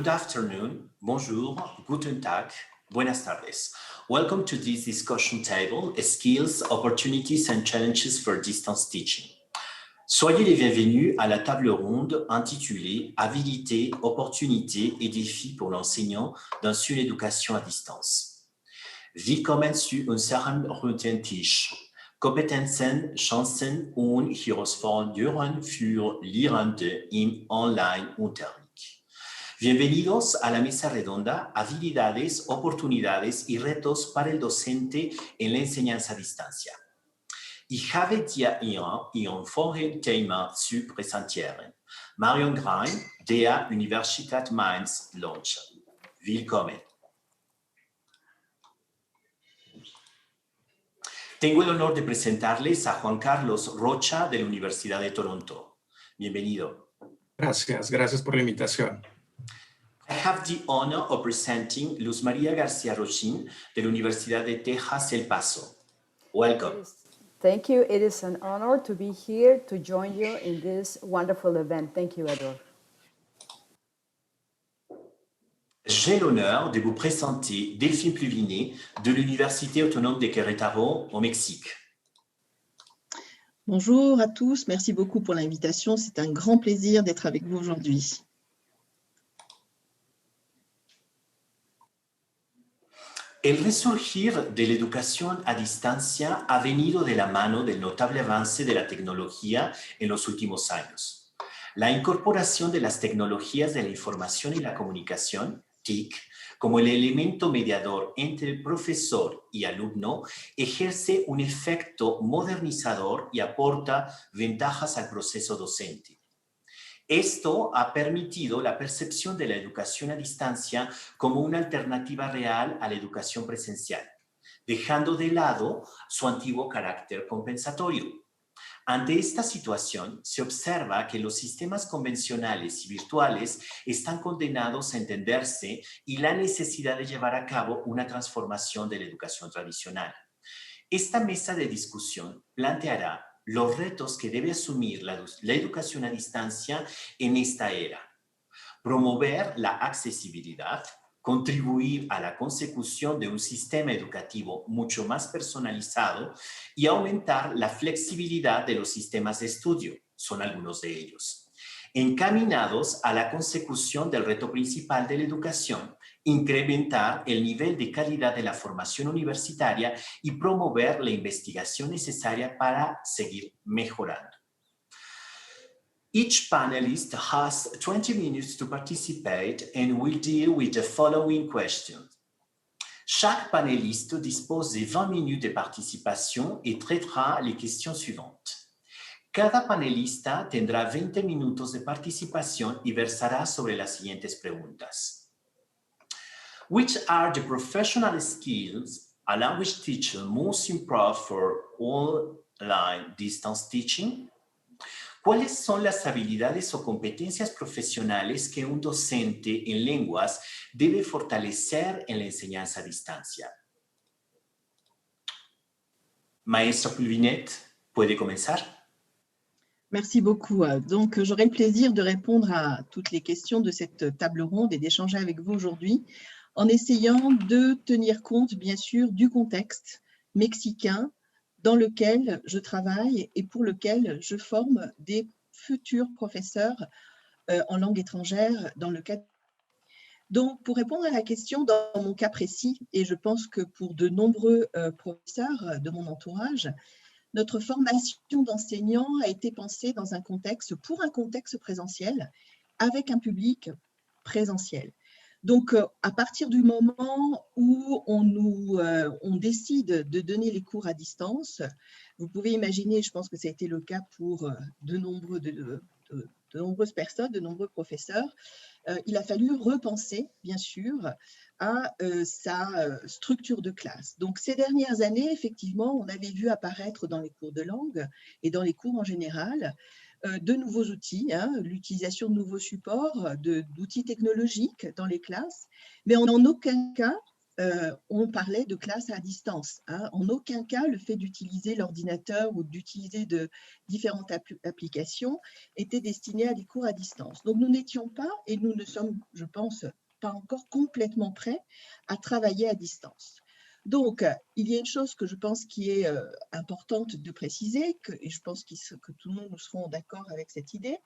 Good afternoon, bonjour, guten Tag, buenas tardes. Welcome to this discussion table, Skills, Opportunities and Challenges for Distance Teaching. Soyez les bienvenus à la table ronde intitulée Habilités, opportunités et défis pour l'enseignant dans une éducation à distance. Willkommen zu unserem runden Tisch. Kompetenzen, Chancen und Herausforderungen für Lehrende im Online-Unterricht. Bienvenidos a la mesa redonda, habilidades, oportunidades y retos para el docente en la enseñanza a distancia. Ich habe dir Ihren vorigen Thema zu präsentieren. Marion Grein, der Universität Mainz, launchen. Willkommen. Tengo el honor de presentarles a Juan Carlos Rocha de la Universidad de Toronto. Bienvenido. Gracias por la invitación. I have the honor of presenting Luz María García Rochín de la Universidad de Texas, El Paso. Welcome. Thank you. It is an honor to be here to join you in this wonderful event. Thank you, Edward. J'ai l'honneur de vous présenter Delphine Pluvinet de l'Université autonome de Querétaro au Mexique. Bonjour à tous, merci beaucoup pour l'invitation. C'est un grand plaisir d'être avec vous aujourd'hui. El resurgir de la educación a distancia ha venido de la mano del notable avance de la tecnología en los últimos años. La incorporación de las tecnologías de la información y la comunicación, TIC, como el elemento mediador entre el profesor y alumno, ejerce un efecto modernizador y aporta ventajas al proceso docente. Esto ha permitido la percepción de la educación a distancia como una alternativa real a la educación presencial, dejando de lado su antiguo carácter compensatorio. Ante esta situación, se observa que los sistemas convencionales y virtuales están condenados a entenderse y la necesidad de llevar a cabo una transformación de la educación tradicional. Esta mesa de discusión planteará los retos que debe asumir la educación a distancia en esta era. Promover la accesibilidad, contribuir a la consecución de un sistema educativo mucho más personalizado y aumentar la flexibilidad de los sistemas de estudio, son algunos de ellos. Encaminados a la consecución del reto principal de la educación, incrementar el nivel de calidad de la formación universitaria y promover la investigación necesaria para seguir mejorando. Each panelist has 20 minutes to participate and will deal with the following questions. Chaque panéliste dispose de 20 minutes de participation et traitera les questions suivantes. Cada panelista tendrá 20 minutos de participación y versará sobre las siguientes preguntas. Which are the professional skills a language teacher must improve for online distance teaching? ¿Cuáles son las habilidades o competencias profesionales que un docente en lenguas debe fortalecer en la enseñanza a distancia? Maestra Pluvinet, ¿puede comenzar? Merci beaucoup. Donc, j'aurai le plaisir de répondre à toutes les questions de cette table ronde et d'échanger avec vous aujourd'hui en essayant de tenir compte, bien sûr, du contexte mexicain dans lequel je travaille et pour lequel je forme des futurs professeurs en langue étrangère dans le cadre. Donc, pour répondre à la question, dans mon cas précis, et je pense que pour de nombreux professeurs de mon entourage, notre formation d'enseignant a été pensée dans un contexte, pour un contexte présentiel, avec un public présentiel. Donc, à partir du moment où on décide de donner les cours à distance, vous pouvez imaginer, je pense que ça a été le cas pour de nombreuses personnes, de nombreux professeurs, il a fallu repenser, bien sûr, à sa structure de classe. Donc, ces dernières années, effectivement, on avait vu apparaître dans les cours de langue et dans les cours en général de nouveaux outils, l'utilisation de nouveaux supports, d'outils technologiques dans les classes, mais en aucun cas on parlait de classe à distance. Hein. En aucun cas, le fait d'utiliser l'ordinateur ou d'utiliser de différentes applications était destiné à des cours à distance. Donc, nous n'étions pas, et nous ne sommes, je pense, pas encore complètement prêts à travailler à distance. Donc, il y a une chose que je pense qui est importante de préciser, et je pense que tout le monde nous serons d'accord avec cette idée,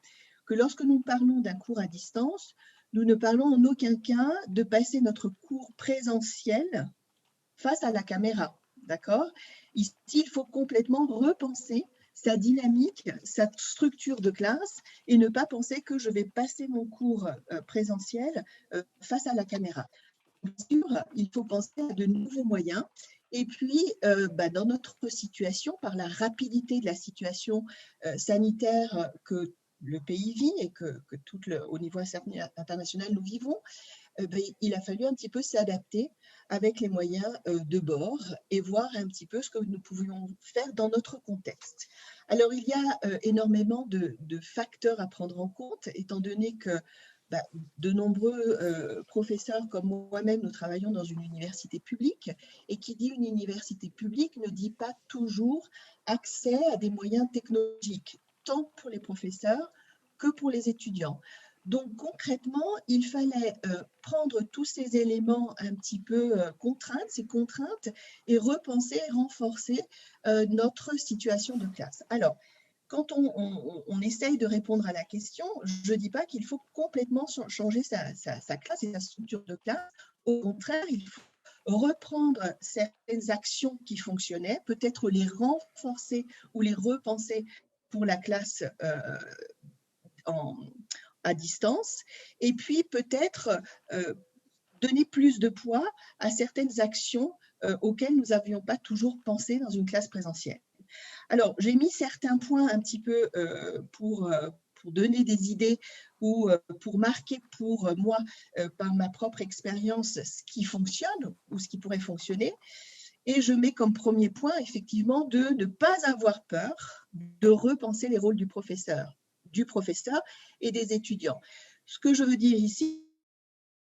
que lorsque nous parlons d'un cours à distance, nous ne parlons en aucun cas de passer notre cours présentiel face à la caméra, d'accord? Ici, il faut complètement repenser sa dynamique, sa structure de classe et ne pas penser que je vais passer mon cours présentiel face à la caméra. Bien sûr, il faut penser à de nouveaux moyens. Et puis, dans notre situation, par la rapidité de la situation sanitaire que le pays vit et que au niveau international nous vivons, il a fallu un petit peu s'adapter avec les moyens de bord et voir un petit peu ce que nous pouvions faire dans notre contexte. Alors, il y a énormément de facteurs à prendre en compte, étant donné que de nombreux professeurs comme moi-même, nous travaillons dans une université publique, et qui dit une université publique ne dit pas toujours accès à des moyens technologiques, tant pour les professeurs que pour les étudiants. Donc concrètement, il fallait prendre tous ces éléments un petit peu ces contraintes, et repenser, renforcer notre situation de classe. Alors, quand on essaye de répondre à la question, je ne dis pas qu'il faut complètement changer sa classe et sa structure de classe. Au contraire, il faut reprendre certaines actions qui fonctionnaient, peut-être les renforcer ou les repenser pour la classe à distance, et puis peut-être donner plus de poids à certaines actions auxquelles nous n'avions pas toujours pensé dans une classe présentielle. Alors, j'ai mis certains points un petit peu pour donner des idées ou pour marquer pour moi, par ma propre expérience, ce qui fonctionne ou ce qui pourrait fonctionner. Et je mets comme premier point, effectivement, de ne pas avoir peur de repenser les rôles du professeur et des étudiants. Ce que je veux dire ici,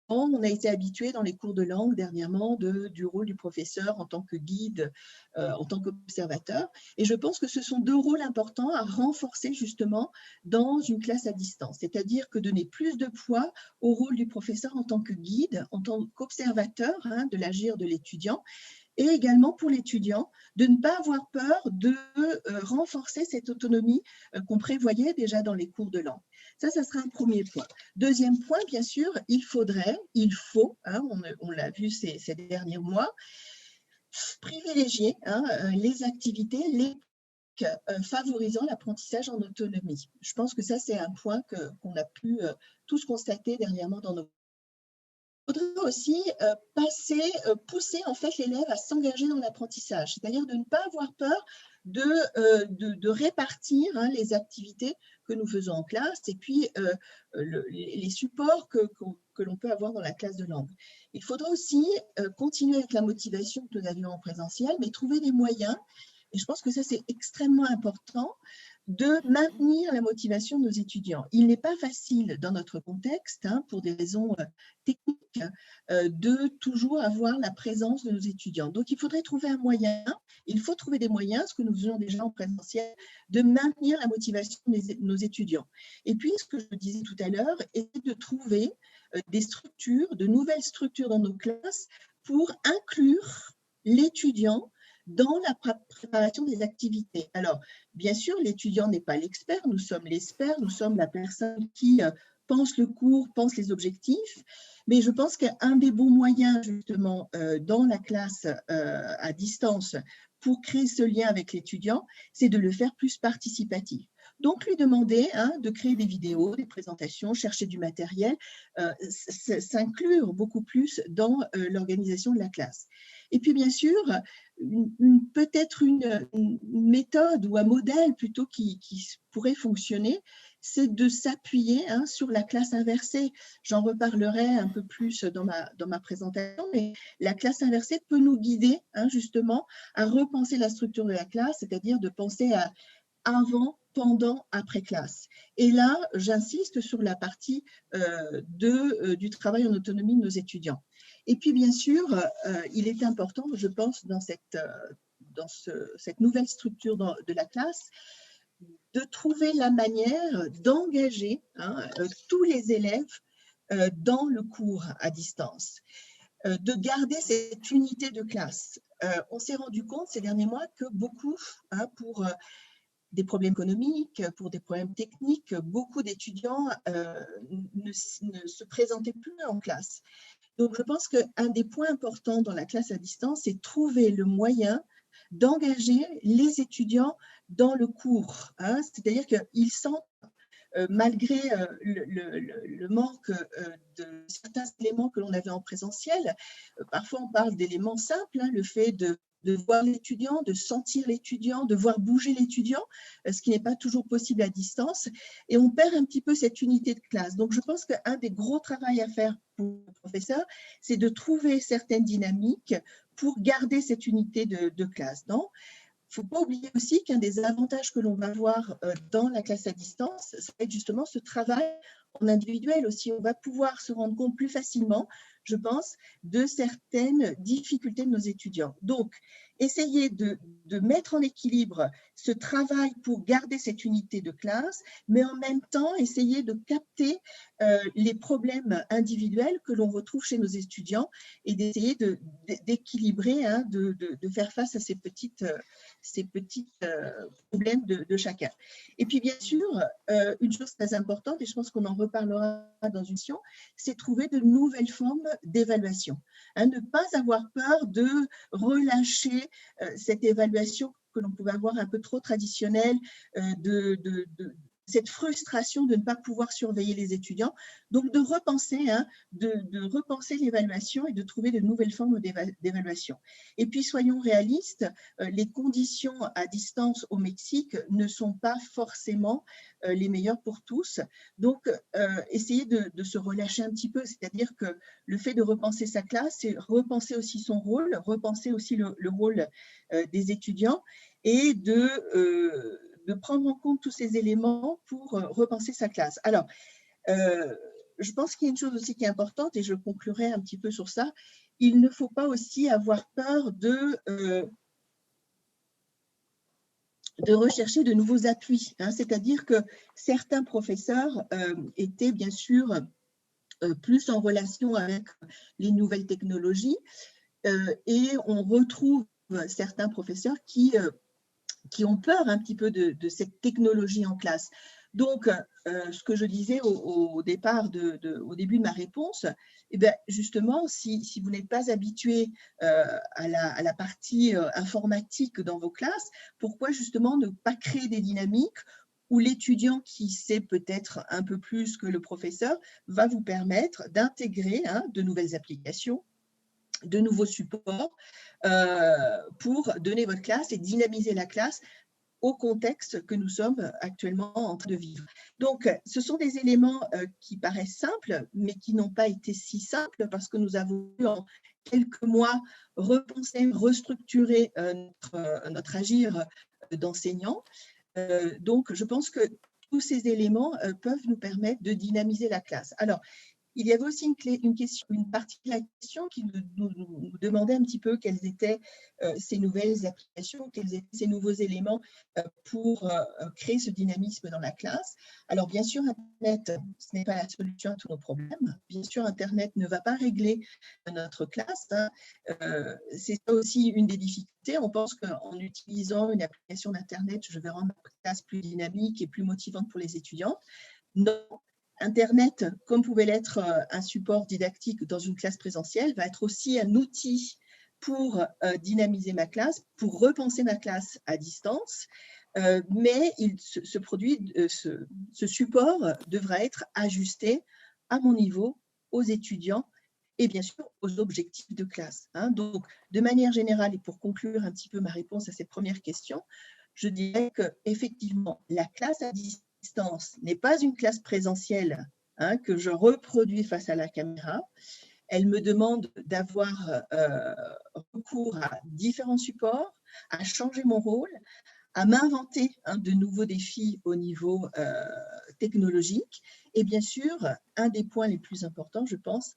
on a été habitué dans les cours de langue dernièrement du rôle du professeur en tant que guide, en tant qu'observateur. Et je pense que ce sont deux rôles importants à renforcer justement dans une classe à distance. C'est-à-dire que donner plus de poids au rôle du professeur en tant que guide, en tant qu'observateur de l'agir de l'étudiant. Et également pour l'étudiant, de ne pas avoir peur de renforcer cette autonomie qu'on prévoyait déjà dans les cours de langue. Ça sera un premier point. Deuxième point, bien sûr, il faut, on l'a vu ces derniers mois, privilégier les activités favorisant l'apprentissage en autonomie. Je pense que ça, c'est un point qu'on a pu tous constater dernièrement dans nos... Il faudrait aussi pousser en fait l'élève à s'engager dans l'apprentissage, c'est-à-dire de ne pas avoir peur de répartir les activités que nous faisons en classe et puis les supports que l'on peut avoir dans la classe de langue. Il faudra aussi continuer avec la motivation que nous avions en présentiel, mais trouver des moyens, et je pense que ça c'est extrêmement important, de maintenir la motivation de nos étudiants. Il n'est pas facile dans notre contexte, pour des raisons techniques, de toujours avoir la présence de nos étudiants. Donc, il faudrait trouver un moyen, il faut trouver des moyens, ce que nous faisons déjà en présentiel, de maintenir la motivation de nos étudiants. Et puis, ce que je disais tout à l'heure, est de trouver des structures, de nouvelles structures dans nos classes pour inclure l'étudiant dans la préparation des activités. Alors, bien sûr, l'étudiant n'est pas l'expert, nous sommes l'expert, nous sommes la personne qui pense le cours, pense les objectifs, mais je pense qu'un des bons moyens, justement, dans la classe à distance, pour créer ce lien avec l'étudiant, c'est de le faire plus participatif. Donc, lui demander de créer des vidéos, des présentations, chercher du matériel, s'inclure beaucoup plus dans l'organisation de la classe. Et puis, bien sûr, peut-être une méthode ou un modèle plutôt qui pourrait fonctionner, c'est de s'appuyer sur la classe inversée. J'en reparlerai un peu plus dans ma présentation, mais la classe inversée peut nous guider justement à repenser la structure de la classe, c'est-à-dire de penser à avant, pendant, après classe. Et là, j'insiste sur la partie du travail en autonomie de nos étudiants. Et puis, bien sûr, il est important, je pense, dans cette nouvelle structure de la classe, de trouver la manière d'engager tous les élèves dans le cours à distance, de garder cette unité de classe. On s'est rendu compte ces derniers mois que beaucoup, pour des problèmes économiques, pour des problèmes techniques, beaucoup d'étudiants ne se présentaient plus en classe. Donc, je pense qu'un des points importants dans la classe à distance, c'est trouver le moyen d'engager les étudiants dans le cours. C'est-à-dire qu'ils sentent, malgré le manque de certains éléments que l'on avait en présentiel, parfois on parle d'éléments simples, le fait de voir l'étudiant, de sentir l'étudiant, de voir bouger l'étudiant, ce qui n'est pas toujours possible à distance, et on perd un petit peu cette unité de classe. Donc, je pense qu'un des gros travaux à faire pour le professeur, c'est de trouver certaines dynamiques pour garder cette unité de classe. Il ne faut pas oublier aussi qu'un des avantages que l'on va avoir dans la classe à distance, ça va être justement ce travail en individuel aussi. On va pouvoir se rendre compte plus facilement, je pense, de certaines difficultés de nos étudiants. Donc, essayer de mettre en équilibre ce travail pour garder cette unité de classe, mais en même temps, essayer de capter les problèmes individuels que l'on retrouve chez nos étudiants et d'essayer d'équilibrer, de faire face à ces petits problèmes de chacun. Et puis, bien sûr, une chose très importante, et je pense qu'on en reparlera dans une session, c'est trouver de nouvelles formes d'évaluation. Ne pas avoir peur de relâcher cette évaluation que l'on pouvait avoir un peu trop traditionnelle, cette frustration de ne pas pouvoir surveiller les étudiants. Donc, de repenser l'évaluation et de trouver de nouvelles formes d'évaluation. Et puis, soyons réalistes, les conditions à distance au Mexique ne sont pas forcément les meilleures pour tous. Donc, essayer de se relâcher un petit peu, c'est-à-dire que le fait de repenser sa classe, c'est repenser aussi son rôle, repenser aussi le rôle des étudiants et de prendre en compte tous ces éléments pour repenser sa classe. Alors, je pense qu'il y a une chose aussi qui est importante, et je conclurai un petit peu sur ça, il ne faut pas aussi avoir peur de rechercher de nouveaux appuis, c'est-à-dire que certains professeurs étaient bien sûr plus en relation avec les nouvelles technologies, et on retrouve certains professeurs qui ont peur un petit peu de cette technologie en classe. Donc, ce que je disais au début de ma réponse, justement, si vous n'êtes pas habitué à la partie informatique dans vos classes, pourquoi justement ne pas créer des dynamiques où l'étudiant qui sait peut-être un peu plus que le professeur va vous permettre d'intégrer de nouvelles applications, de nouveaux supports pour donner votre classe et dynamiser la classe au contexte que nous sommes actuellement en train de vivre. Donc, ce sont des éléments qui paraissent simples, mais qui n'ont pas été si simples parce que nous avons eu en quelques mois repenser, restructurer notre agir d'enseignant. Donc, je pense que tous ces éléments peuvent nous permettre de dynamiser la classe. Alors, il y avait aussi une partie de la question qui nous demandait un petit peu quelles étaient ces nouvelles applications, quels étaient ces nouveaux éléments pour créer ce dynamisme dans la classe. Alors, bien sûr, Internet, ce n'est pas la solution à tous nos problèmes. Bien sûr, Internet ne va pas régler notre classe. C'est ça aussi une des difficultés. On pense qu'en utilisant une application d'Internet, je vais rendre ma classe plus dynamique et plus motivante pour les étudiants. Non. Internet, comme pouvait l'être un support didactique dans une classe présentielle, va être aussi un outil pour dynamiser ma classe, pour repenser ma classe à distance, mais ce support devra être ajusté à mon niveau, aux étudiants et bien sûr aux objectifs de classe. Donc, de manière générale, et pour conclure un petit peu ma réponse à cette première question, je dirais qu'effectivement, la classe à distance n'est pas une classe présentielle que je reproduis face à la caméra. Elle me demande d'avoir recours à différents supports, à changer mon rôle, à m'inventer de nouveaux défis au niveau technologique. Et bien sûr, un des points les plus importants, je pense,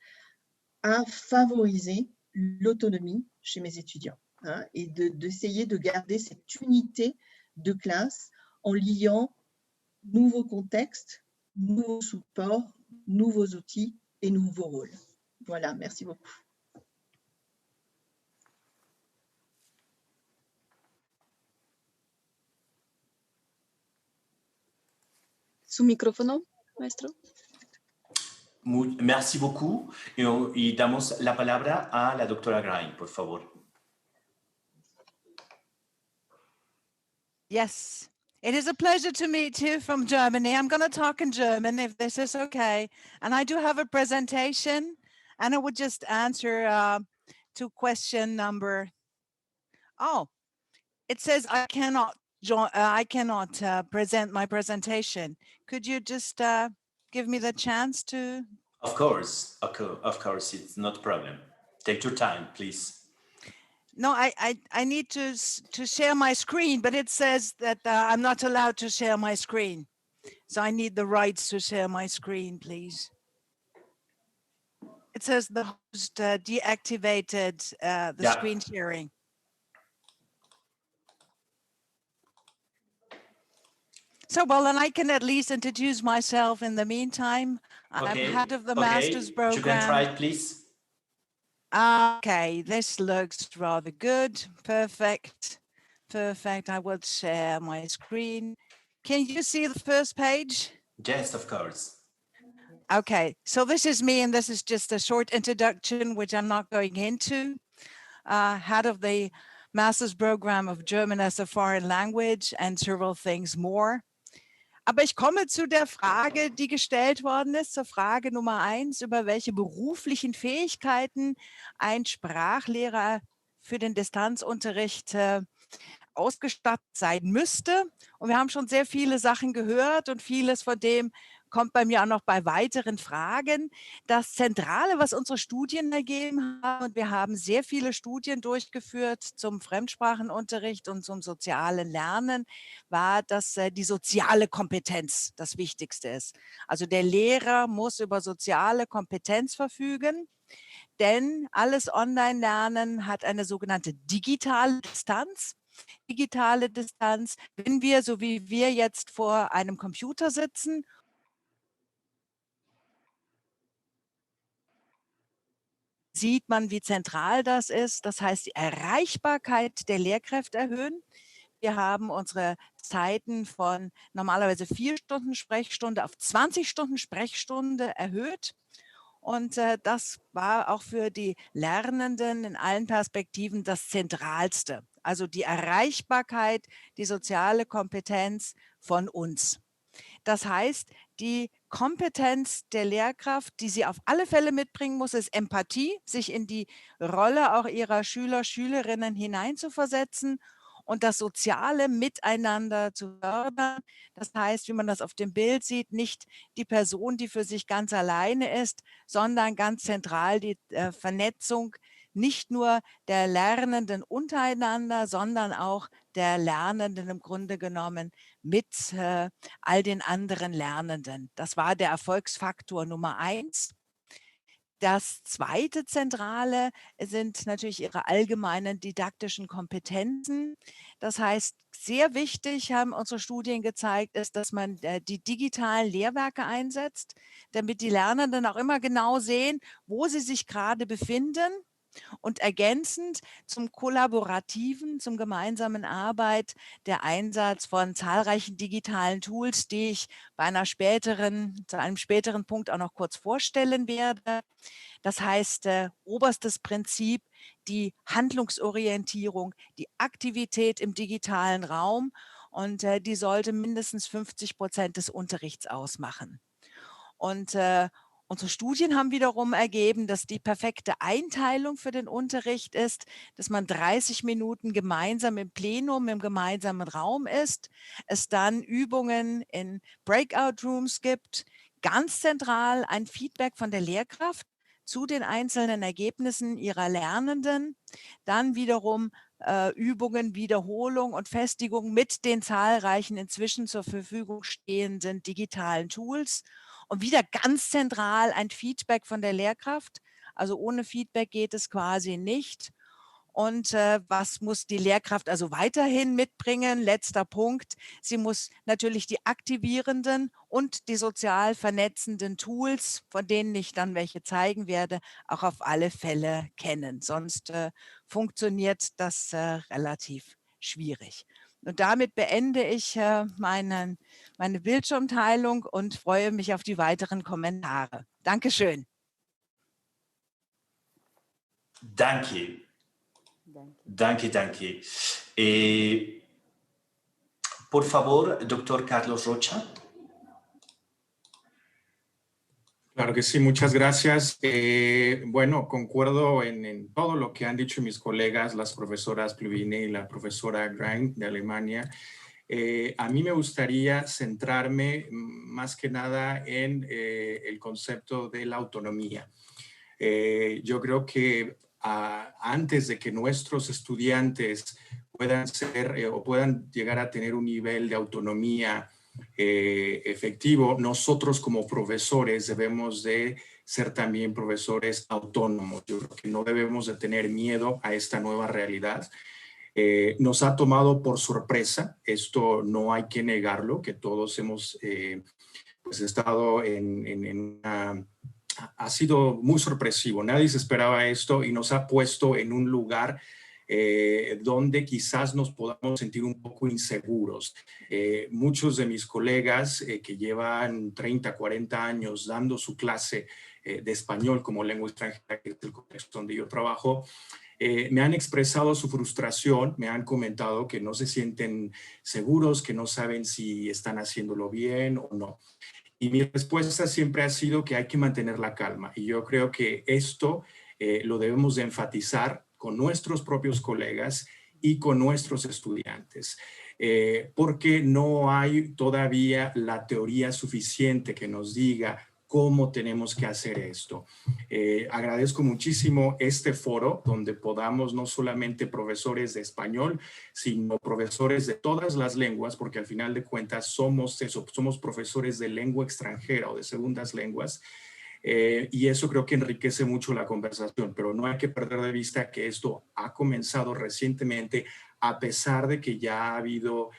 à favoriser l'autonomie chez mes étudiants, hein, et d'essayer de garder cette unité de classe en liant nouveaux contextes, nouveaux supports, nouveaux outils et nouveaux rôles. Voilà, merci beaucoup. Su micrófono, maestro. Merci beaucoup. Y damos la palabra a la doctora Grein, por favor. Yes, it is a pleasure to meet you from Germany. I'm going to talk in German if this is okay. And I do have a presentation, and I would just answer to question number. Oh, it says I cannot present my presentation. Could you just give me the chance to? Of course, it's not a problem. Take your time, please. No, I need to share my screen, but it says that I'm not allowed to share my screen. So I need the rights to share my screen, please. It says the host deactivated the screen sharing. So, well, then I can at least introduce myself in the meantime. Okay. I'm head of the master's program. You can try it, please. Okay, this looks rather good. Perfect. Perfect. I will share my screen. Can you see the first page? Yes, of course. Okay, so this is me, and this is just a short introduction, which I'm not going into. Head of the master's program of German as a foreign language and several things more. Aber ich komme zu der Frage, die gestellt worden ist, zur Frage Nummer 1, über welche beruflichen Fähigkeiten ein Sprachlehrer für den Distanzunterricht ausgestattet sein müsste. Und wir haben schon sehr viele Sachen gehört und vieles von dem kommt bei mir auch noch bei weiteren Fragen. Das Zentrale, was unsere Studien ergeben haben, und wir haben sehr viele Studien durchgeführt zum Fremdsprachenunterricht und zum sozialen Lernen, war, dass die soziale Kompetenz das Wichtigste ist. Also der Lehrer muss über soziale Kompetenz verfügen, denn alles Online-Lernen hat eine sogenannte digitale Distanz. Digitale Distanz, wenn wir, so wie wir jetzt vor einem Computer sitzen, sieht man, wie zentral das ist. Das heißt, die Erreichbarkeit der Lehrkräfte erhöhen. Wir haben unsere Zeiten von normalerweise 4 Stunden Sprechstunde auf 20 Stunden Sprechstunde erhöht. Und das war auch für die Lernenden in allen Perspektiven das Zentralste. Also die Erreichbarkeit, die soziale Kompetenz von uns. Das heißt, die Kompetenz der Lehrkraft, die sie auf alle Fälle mitbringen muss, ist Empathie, sich in die Rolle auch ihrer Schüler, Schülerinnen hineinzuversetzen und das soziale Miteinander zu fördern. Das heißt, wie man das auf dem Bild sieht, nicht die Person, die für sich ganz alleine ist, sondern ganz zentral die Vernetzung nicht nur der Lernenden untereinander, sondern auch der Lernenden im Grunde genommen mit all den anderen Lernenden. Das war der Erfolgsfaktor Nummer 1. Das zweite Zentrale sind natürlich ihre allgemeinen didaktischen Kompetenzen. Das heißt, sehr wichtig, haben unsere Studien gezeigt, ist, dass man die digitalen Lehrwerke einsetzt, damit die Lernenden auch immer genau sehen, wo sie sich gerade befinden. Und ergänzend zum kollaborativen, zum gemeinsamen Arbeit, der Einsatz von zahlreichen digitalen Tools, die ich zu einem späteren Punkt auch noch kurz vorstellen werde. Das heißt, oberstes Prinzip, die Handlungsorientierung, die Aktivität im digitalen Raum, und die sollte mindestens 50% des Unterrichts ausmachen. Und unsere Studien haben wiederum ergeben, dass die perfekte Einteilung für den Unterricht ist, dass man 30 Minuten gemeinsam im Plenum, im gemeinsamen Raum ist, es dann Übungen in Breakout Rooms gibt, ganz zentral ein Feedback von der Lehrkraft zu den einzelnen Ergebnissen ihrer Lernenden, dann wiederum Übungen, Wiederholung und Festigung mit den zahlreichen inzwischen zur Verfügung stehenden digitalen Tools. Und wieder ganz zentral ein Feedback von der Lehrkraft, Also ohne Feedback geht es quasi nicht. Und was muss die Lehrkraft also weiterhin mitbringen? Letzter Punkt. Sie muss natürlich die aktivierenden und die sozial vernetzenden Tools, von denen ich dann welche zeigen werde, auch auf alle Fälle kennen. Sonst funktioniert das relativ schwierig. Und damit beende ich meine Bildschirmteilung und freue mich auf die weiteren Kommentare. Dankeschön. Danke. Danke, danke. Por favor, doctor Carlos Rocha. Claro que sí, muchas gracias. Bueno, concuerdo en todo lo que han dicho mis colegas, las profesoras Pluvine y la profesora Grein de Alemania. A mí me gustaría centrarme más que nada en el concepto de la autonomía. Yo creo que antes de que nuestros estudiantes puedan ser o puedan llegar a tener un nivel de autonomía efectivo, nosotros como profesores debemos de ser también profesores autónomos. Yo creo que no debemos de tener miedo a esta nueva realidad. Nos ha tomado por sorpresa, esto no hay que negarlo, que todos hemos pues estado en una... Ha sido muy sorpresivo, nadie se esperaba esto y nos ha puesto en un lugar donde quizás nos podamos sentir un poco inseguros. Muchos de mis colegas que llevan 30, 40 años dando su clase de español como lengua extranjera, que es el contexto donde yo trabajo, me han expresado su frustración, me han comentado que no se sienten seguros, que no saben si están haciéndolo bien o no. Y mi respuesta siempre ha sido que hay que mantener la calma. Y yo creo que esto lo debemos de enfatizar con nuestros propios colegas y con nuestros estudiantes. Porque no hay todavía la teoría suficiente que nos diga cómo tenemos que hacer esto. Agradezco muchísimo este foro donde podamos no solamente profesores de español, sino profesores de todas las lenguas, porque al final de cuentas somos eso, somos profesores de lengua extranjera o de segundas lenguas, y eso creo que enriquece mucho la conversación, pero no hay que perder de vista que esto ha comenzado recientemente, a pesar de que ya ha habido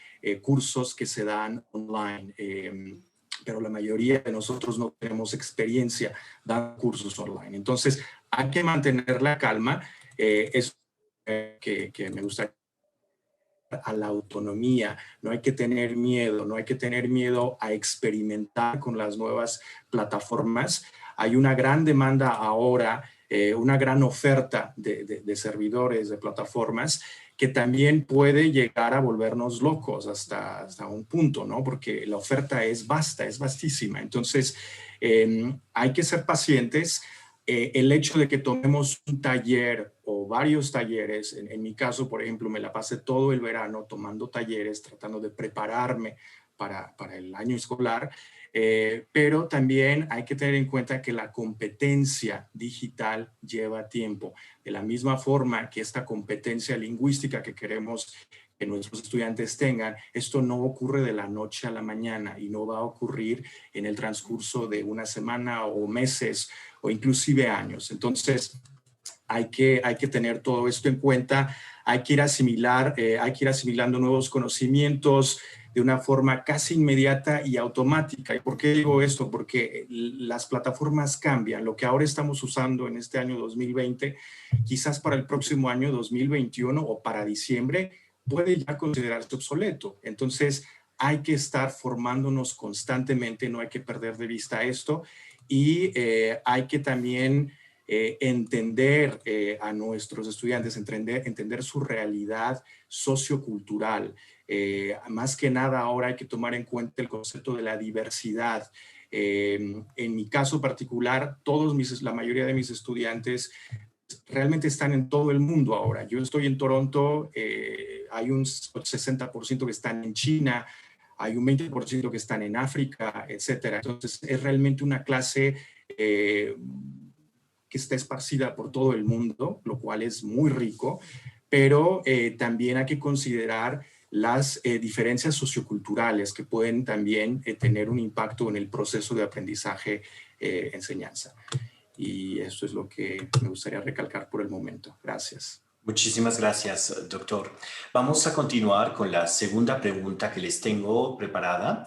cursos que se dan online. Pero la mayoría de nosotros no tenemos experiencia dando cursos online. Entonces, hay que mantener la calma. Es que me gustaría a la autonomía. No hay que tener miedo, no hay que tener miedo a experimentar con las nuevas plataformas. Hay una gran demanda ahora, una gran oferta de servidores, de plataformas, que también puede llegar a volvernos locos hasta un punto, ¿no? Porque la oferta es vasta, es vastísima. Entonces, hay que ser pacientes. El hecho de que tomemos un taller o varios talleres, en mi caso, por ejemplo, me la pasé todo el verano tomando talleres, tratando de prepararme para el año escolar, pero también hay que tener en cuenta que la competencia digital lleva tiempo. De la misma forma que esta competencia lingüística que queremos que nuestros estudiantes tengan, esto no ocurre de la noche a la mañana y no va a ocurrir en el transcurso de una semana o meses o inclusive años. Entonces, hay que tener todo esto en cuenta, hay que ir asimilando nuevos conocimientos de una forma casi inmediata y automática. ¿Y por qué digo esto? Porque las plataformas cambian. Lo que ahora estamos usando en este año 2020, quizás para el próximo año 2021 o para diciembre, puede ya considerarse obsoleto. Entonces, hay que estar formándonos constantemente, no hay que perder de vista esto y hay que también entender a nuestros estudiantes, entender su realidad sociocultural. Más que nada ahora hay que tomar en cuenta el concepto de la diversidad. En mi caso particular, la mayoría de mis estudiantes realmente están en todo el mundo ahora. Yo estoy en Toronto, hay un 60% que están en China, hay un 20% que están en África, etcétera. Entonces, es realmente una clase que está esparcida por todo el mundo, lo cual es muy rico, pero también hay que considerar las diferencias socioculturales que pueden también tener un impacto en el proceso de aprendizaje-enseñanza. Y esto es lo que me gustaría recalcar por el momento. Gracias. Muchísimas gracias, doctor. Vamos a continuar con la segunda pregunta que les tengo preparada.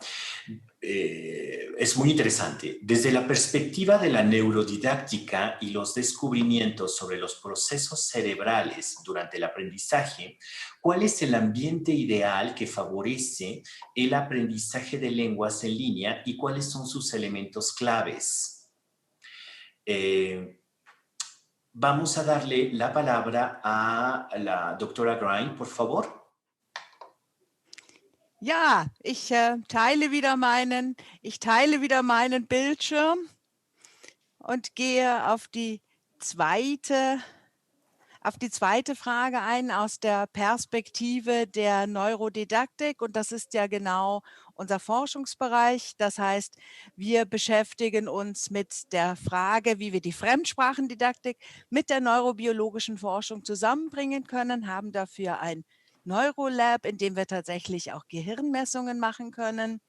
Es muy interesante. Desde la perspectiva de la neurodidáctica y los descubrimientos sobre los procesos cerebrales durante el aprendizaje, ¿cuál es el ambiente ideal que favorece el aprendizaje de lenguas en línea y cuáles son sus elementos claves? Vamos a darle la palabra a la doctora Grein, por favor. Ja, ich teile wieder meinen Bildschirm und gehe auf die zweite Frage ein aus der Perspektive der Neurodidaktik. Und das ist ja genau unser Forschungsbereich. Das heißt, wir beschäftigen uns mit der Frage, wie wir die Fremdsprachendidaktik mit der neurobiologischen Forschung zusammenbringen können, haben dafür ein Neurolab, in dem wir tatsächlich auch Gehirnmessungen machen können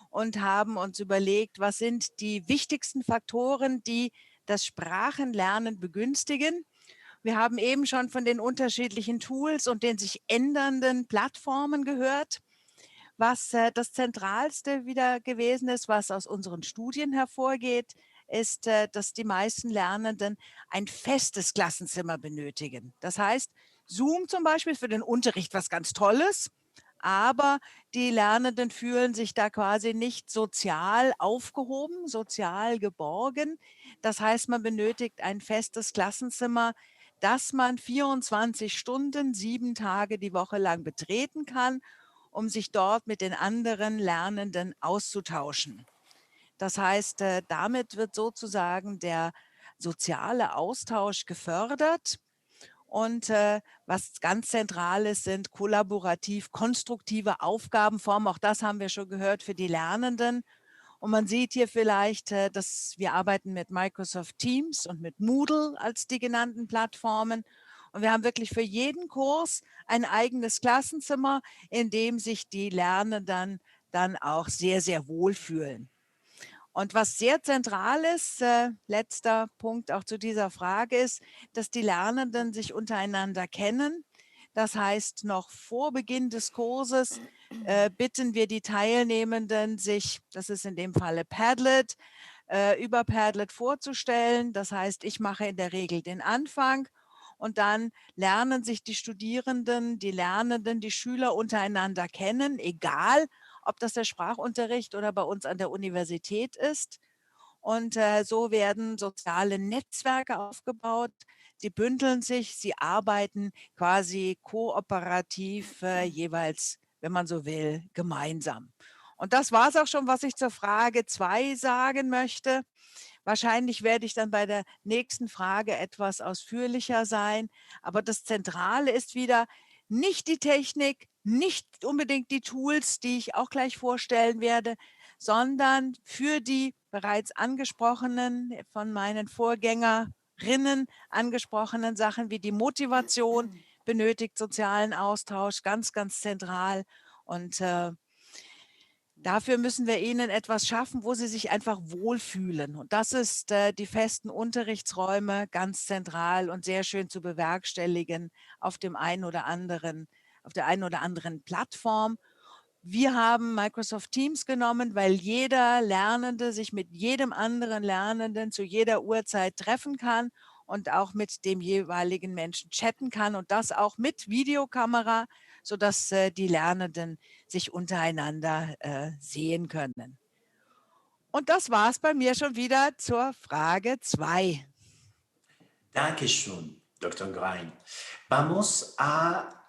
und haben uns überlegt, was sind die wichtigsten Faktoren, die das Sprachenlernen begünstigen. Wir haben eben schon von den unterschiedlichen Tools und den sich ändernden Plattformen gehört. Was das Zentralste wieder gewesen ist, was aus unseren Studien hervorgeht, ist, dass die meisten Lernenden ein festes Klassenzimmer benötigen. Das heißt, Zoom zum Beispiel für den Unterricht was ganz Tolles, aber die Lernenden fühlen sich da quasi nicht sozial aufgehoben, sozial geborgen. Das heißt, man benötigt ein festes Klassenzimmer, das man 24 Stunden, 7 Tage die Woche lang betreten kann, um sich dort mit den anderen Lernenden auszutauschen. Das heißt, damit wird sozusagen der soziale Austausch gefördert. Und was ganz zentral ist, sind kollaborativ-konstruktive Aufgabenformen. Auch das haben wir schon gehört für die Lernenden. Und man sieht hier vielleicht, dass wir arbeiten mit Microsoft Teams und mit Moodle als die genannten Plattformen. Und wir haben wirklich für jeden Kurs ein eigenes Klassenzimmer, in dem sich die Lernenden dann auch sehr, sehr wohlfühlen. Und was sehr zentral ist, letzter Punkt auch zu dieser Frage ist, dass die Lernenden sich untereinander kennen. Das heißt, noch vor Beginn des Kurses bitten wir die Teilnehmenden, sich, das ist in dem Falle Padlet, über Padlet vorzustellen. Das heißt, ich mache in der Regel den Anfang und dann lernen sich die Studierenden, die Lernenden, die Schüler untereinander kennen, egal ob das der Sprachunterricht oder bei uns an der Universität ist. Und so werden soziale Netzwerke aufgebaut. Sie bündeln sich, sie arbeiten quasi kooperativ jeweils, wenn man so will, gemeinsam. Und das war es auch schon, was ich zur Frage 2 sagen möchte. Wahrscheinlich werde ich dann bei der nächsten Frage etwas ausführlicher sein. Aber das Zentrale ist wieder nicht die Technik, nicht unbedingt die Tools, die ich auch gleich vorstellen werde, sondern für die bereits angesprochenen, von meinen Vorgängerinnen angesprochenen Sachen wie die Motivation benötigt sozialen Austausch, ganz, ganz zentral. Und dafür müssen wir ihnen etwas schaffen, wo sie sich einfach wohlfühlen. Und das ist die festen Unterrichtsräume, ganz zentral und sehr schön zu bewerkstelligen auf der einen oder anderen Plattform. Wir haben Microsoft Teams genommen, weil jeder Lernende sich mit jedem anderen Lernenden zu jeder Uhrzeit treffen kann und auch mit dem jeweiligen Menschen chatten kann und das auch mit Videokamera, sodass die Lernenden sich untereinander sehen können. Und das war es bei mir schon wieder zur Frage 2. Dankeschön, Dr. Grein. Vamos a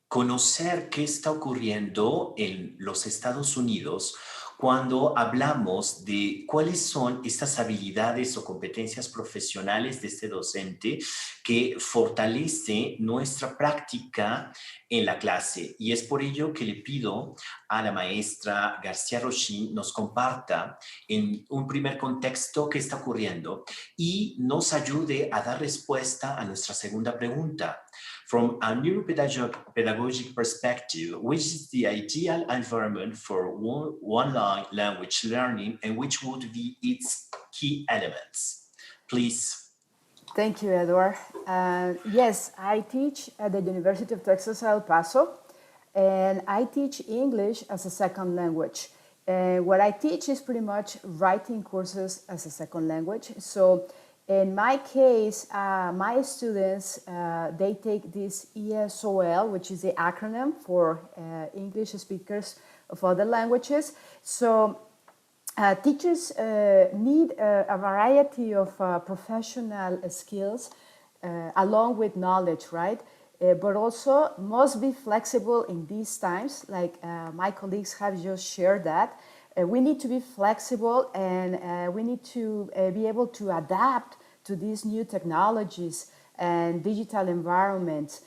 conocer qué está ocurriendo en los Estados Unidos cuando hablamos de cuáles son estas habilidades o competencias profesionales de este docente que fortalece nuestra práctica en la clase. Y es por ello que le pido a la maestra García Rochin nos comparta en un primer contexto qué está ocurriendo y nos ayude a dar respuesta a nuestra segunda pregunta. From a neuropedagogic perspective, which is the ideal environment for one language learning and which would be its key elements? please. Thank you, Edward. Yes, I teach at the University of Texas El Paso, and I teach English as a second language. What I teach is pretty much writing courses as a second language. So in my case, my students, they take this ESOL, which is the acronym for English speakers of other languages. So teachers need a variety of professional skills along with knowledge, right? But also must be flexible in these times, like my colleagues have just shared that. We need to be flexible, and we need to be able to adapt to these new technologies and digital environments.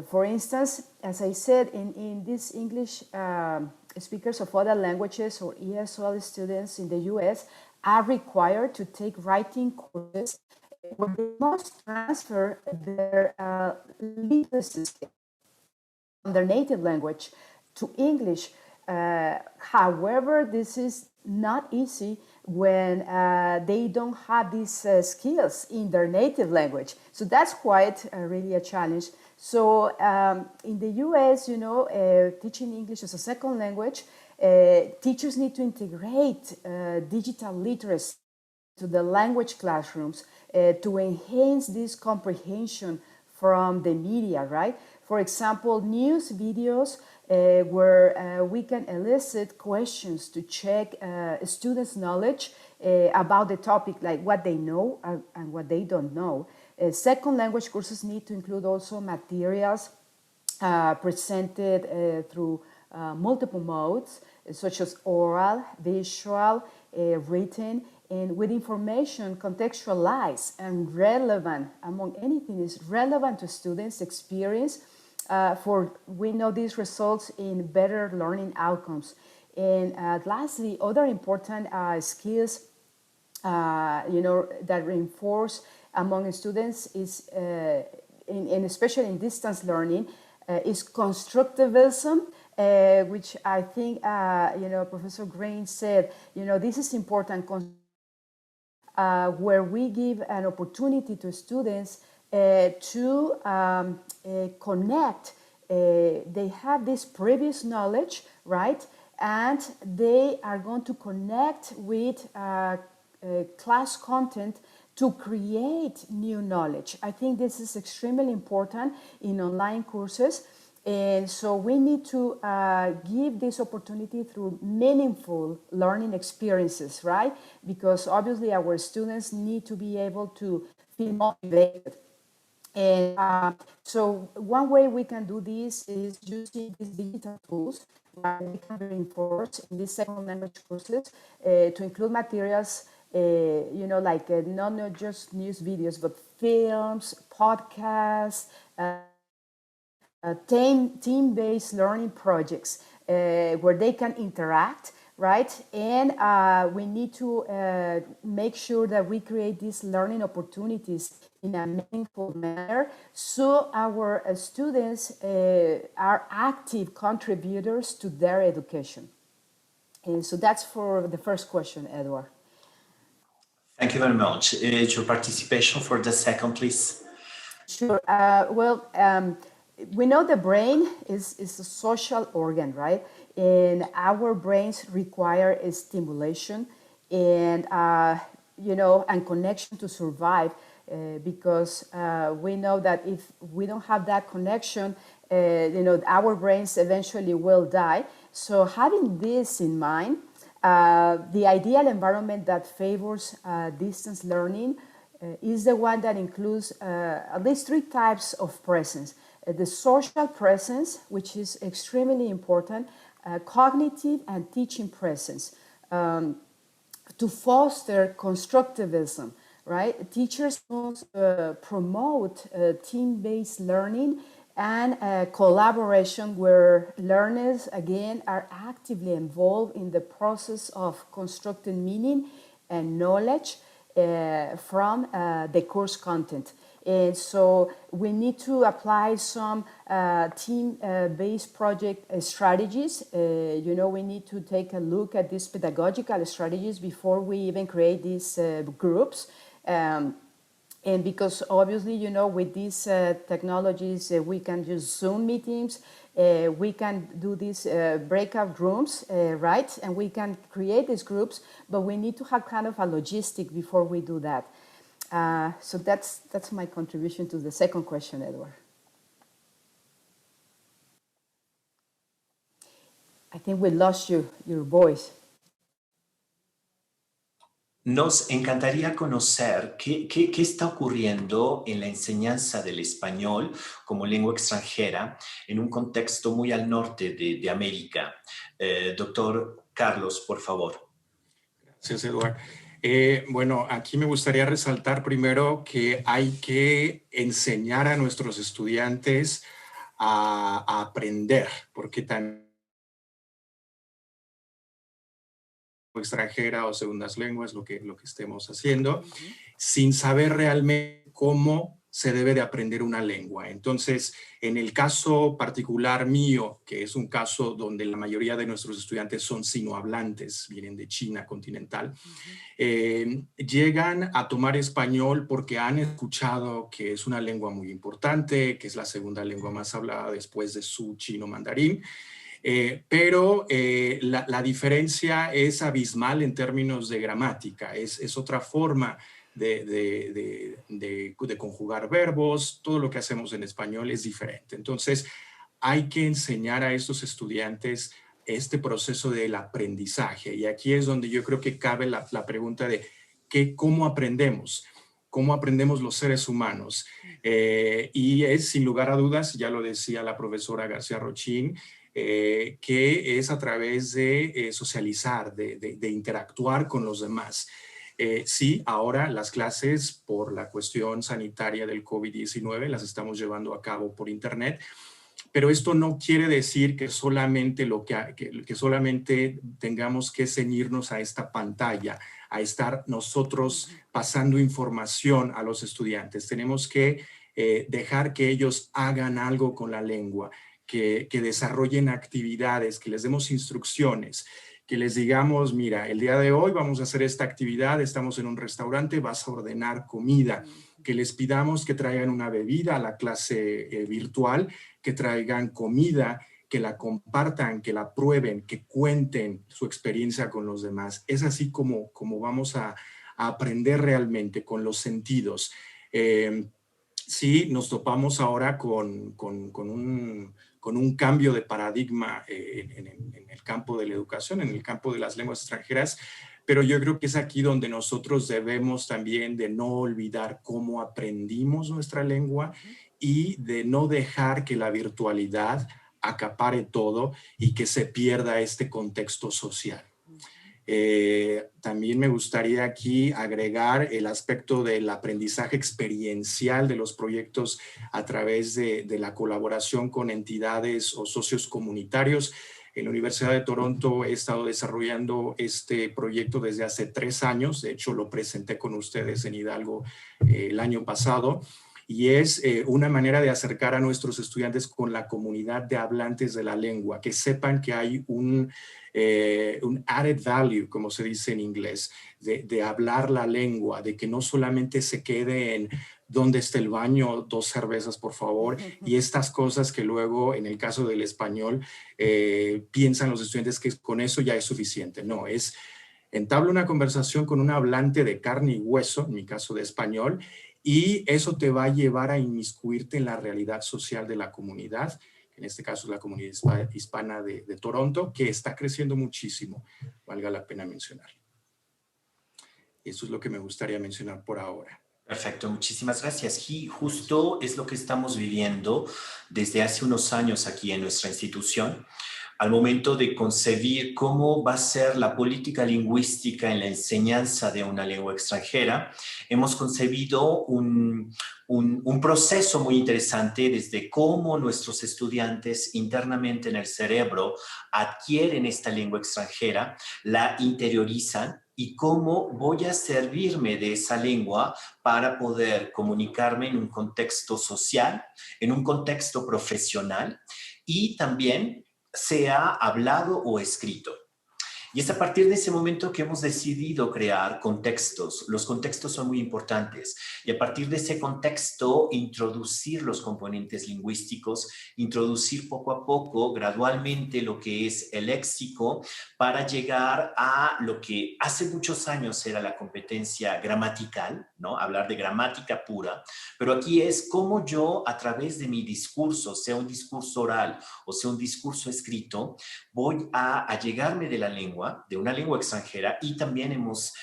For instance, as I said, in these English speakers of other languages or ESL students in the US are required to take writing courses where they must transfer their literacy skills from their native language to English. However, this is not easy when they don't have these skills in their native language. So that's quite really a challenge. So in the US, you know, teaching English as a second language, teachers need to integrate digital literacy to the language classrooms to enhance this comprehension from the media, right? For example, news videos where we can elicit questions to check students' knowledge about the topic, like what they know and what they don't know. Second language courses need to include also materials presented through multiple modes, such as oral, visual, written, and with information contextualized and relevant, among anything, is relevant to students' experience. For we know this results in better learning outcomes. And lastly, other important skills, you know, that reinforce among students is, and especially in distance learning, is constructivism, which I think, you know, Professor Green said, you know, this is important, where we give an opportunity to students to connect. They have this previous knowledge, right? And they are going to connect with class content to create new knowledge. I think this is extremely important in online courses. And so we need to give this opportunity through meaningful learning experiences, right? Because obviously our students need to be able to feel motivated. And so one way we can do this is using these digital tools that we can reinforce in these second language courses to include materials, you know, like not just news videos, but films, podcasts, team-based learning projects where they can interact, right? And we need to make sure that we create these learning opportunities in a meaningful manner so our students are active contributors to their education. And so that's for the first question, Edward. Thank you very much. Your participation for the second, please. Sure. We know the brain is a social organ, right? And our brains require a stimulation and, you know, and connection to survive. Because we know that if we don't have that connection, you know, our brains eventually will die. So having this in mind, the ideal environment that favors distance learning is the one that includes at least 3 types of presence. The social presence, which is extremely important, cognitive and teaching presence, to foster constructivism. Right? Teachers must promote team-based learning and collaboration where learners, again, are actively involved in the process of constructing meaning and knowledge from the course content. And so we need to apply some team-based project strategies. You know, we need to take a look at these pedagogical strategies before we even create these groups. And because obviously, you know, with these technologies, we can use Zoom meetings, we can do these breakout rooms, right? And we can create these groups, but we need to have kind of a logistic before we do that. So that's my contribution to the second question, Edward. I think we lost your voice. Nos encantaría conocer qué está ocurriendo en la enseñanza del español como lengua extranjera en un contexto muy al norte de América. Doctor Carlos, por favor. Gracias, Eduardo. Bueno, aquí me gustaría resaltar primero que hay que enseñar a nuestros estudiantes a aprender, porque también extranjera o segundas lenguas, lo que estemos haciendo, sin saber realmente cómo se debe de aprender una lengua. Entonces, en el caso particular mío, que es un caso donde la mayoría de nuestros estudiantes son sinohablantes, vienen de China continental, llegan a tomar español porque han escuchado que es una lengua muy importante, que es la segunda lengua más hablada después de su chino mandarín, pero la diferencia es abismal en términos de gramática, es otra forma de conjugar verbos, todo lo que hacemos en español es diferente. Entonces, hay que enseñar a estos estudiantes este proceso del aprendizaje. Y aquí es donde yo creo que cabe la pregunta de cómo aprendemos. ¿Cómo aprendemos los seres humanos? Y es, sin lugar a dudas, ya lo decía la profesora García Rochín, que es a través de socializar, de interactuar con los demás. Sí, ahora las clases por la cuestión sanitaria del COVID-19 las estamos llevando a cabo por internet, pero esto no quiere decir que solamente, que solamente tengamos que ceñirnos a esta pantalla, a estar nosotros pasando información a los estudiantes. Tenemos que dejar que ellos hagan algo con la lengua, que desarrollen actividades, que les demos instrucciones, que les digamos, mira, el día de hoy vamos a hacer esta actividad, estamos en un restaurante, vas a ordenar comida, que les pidamos que traigan una bebida a la clase virtual, que traigan comida, que la compartan, que la prueben, que cuenten su experiencia con los demás. Es así como vamos a aprender realmente con los sentidos. Sí, nos topamos ahora con un cambio de paradigma en el campo de la educación, en el campo de las lenguas extranjeras, pero yo creo que es aquí donde nosotros debemos también de no olvidar cómo aprendimos nuestra lengua y de no dejar que la virtualidad acapare todo y que se pierda este contexto social. También me gustaría aquí agregar el aspecto del aprendizaje experiencial de los proyectos a través de la colaboración con entidades o socios comunitarios. En la Universidad de Toronto he estado desarrollando este proyecto desde hace 3 años. De hecho, lo presenté con ustedes en Hidalgo el año pasado. Y es una manera de acercar a nuestros estudiantes con la comunidad de hablantes de la lengua, que sepan que hay un added value, como se dice en inglés, de hablar la lengua, de que no solamente se quede en ¿dónde está el baño? 2 cervezas, por favor. Y estas cosas que luego, en el caso del español, piensan los estudiantes que con eso ya es suficiente. No, es entabla una conversación con un hablante de carne y hueso, en mi caso de español, y eso te va a llevar a inmiscuirte en la realidad social de la comunidad, en este caso la comunidad hispana de Toronto, que está creciendo muchísimo, valga la pena mencionar. Eso es lo que me gustaría mencionar por ahora. Perfecto, muchísimas gracias. Y justo es lo que estamos viviendo desde hace unos años aquí en nuestra institución, al momento de concebir cómo va a ser la política lingüística en la enseñanza de una lengua extranjera. Hemos concebido un proceso muy interesante desde cómo nuestros estudiantes internamente en el cerebro adquieren esta lengua extranjera, la interiorizan, y cómo voy a servirme de esa lengua para poder comunicarme en un contexto social, en un contexto profesional y también sea hablado o escrito. Y es a partir de ese momento que hemos decidido crear contextos. Los contextos son muy importantes. Y a partir de ese contexto, introducir los componentes lingüísticos, introducir poco a poco, gradualmente, lo que es el léxico, para llegar a lo que hace muchos años era la competencia gramatical, ¿no? Hablar de gramática pura. Pero aquí es cómo yo, a través de mi discurso, sea un discurso oral o sea un discurso escrito, voy a allegarme de una lengua extranjera, y también hemos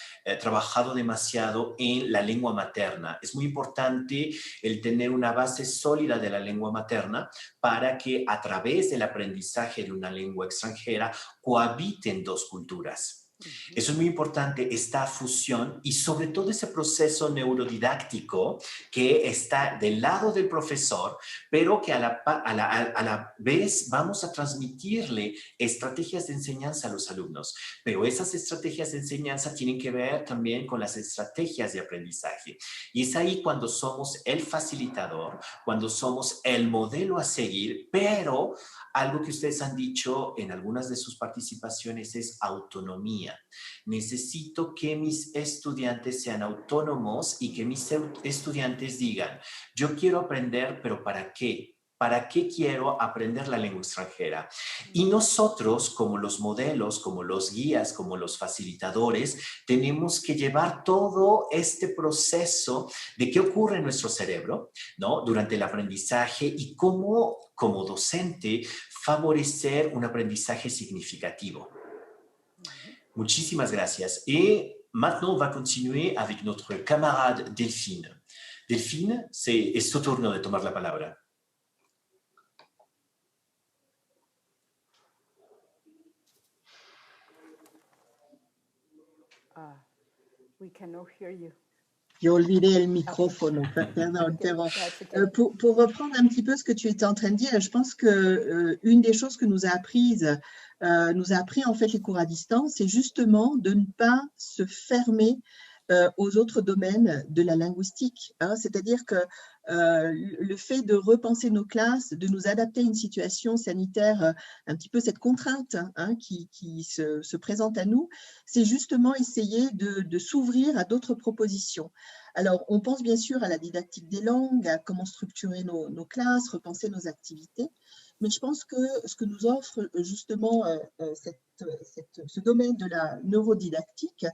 trabajado demasiado en la lengua materna. Es muy importante el tener una base sólida de la lengua materna para que a través del aprendizaje de una lengua extranjera cohabiten dos culturas. Eso es muy importante, esta fusión y sobre todo ese proceso neurodidáctico que está del lado del profesor, pero que a la vez vamos a transmitirle estrategias de enseñanza a los alumnos. Pero esas estrategias de enseñanza tienen que ver también con las estrategias de aprendizaje. Y es ahí cuando somos el facilitador, cuando somos el modelo a seguir, pero algo que ustedes han dicho en algunas de sus participaciones es autonomía. Necesito que mis estudiantes sean autónomos y que mis estudiantes digan, yo quiero aprender, pero ¿para qué? ¿Para qué quiero aprender la lengua extranjera? Y nosotros, como los modelos, como los guías, como los facilitadores, tenemos que llevar todo este proceso de qué ocurre en nuestro cerebro, ¿no? Durante el aprendizaje y cómo, como docente, favorecer un aprendizaje significativo. Muchísimas gracias. Et maintenant, on va continuer avec notre camarade Delphine. Delphine, es tu turno de tomar la palabra. We cannot hear you. J'ai olvidé le microphone, perdón. Pour reprendre un petit peu ce que tu étais en train de dire, je pense que une des choses que nous a appris en fait les cours à distance, c'est justement de ne pas se fermer aux autres domaines de la linguistique. Hein, c'est-à-dire que le fait de repenser nos classes, de nous adapter à une situation sanitaire, un petit peu cette contrainte qui se présente à nous, c'est justement essayer de s'ouvrir à d'autres propositions. Alors, on pense bien sûr à la didactique des langues, à comment structurer nos classes, repenser nos activités, mais je pense que ce que nous offre justement ce domaine de la neurodidactique,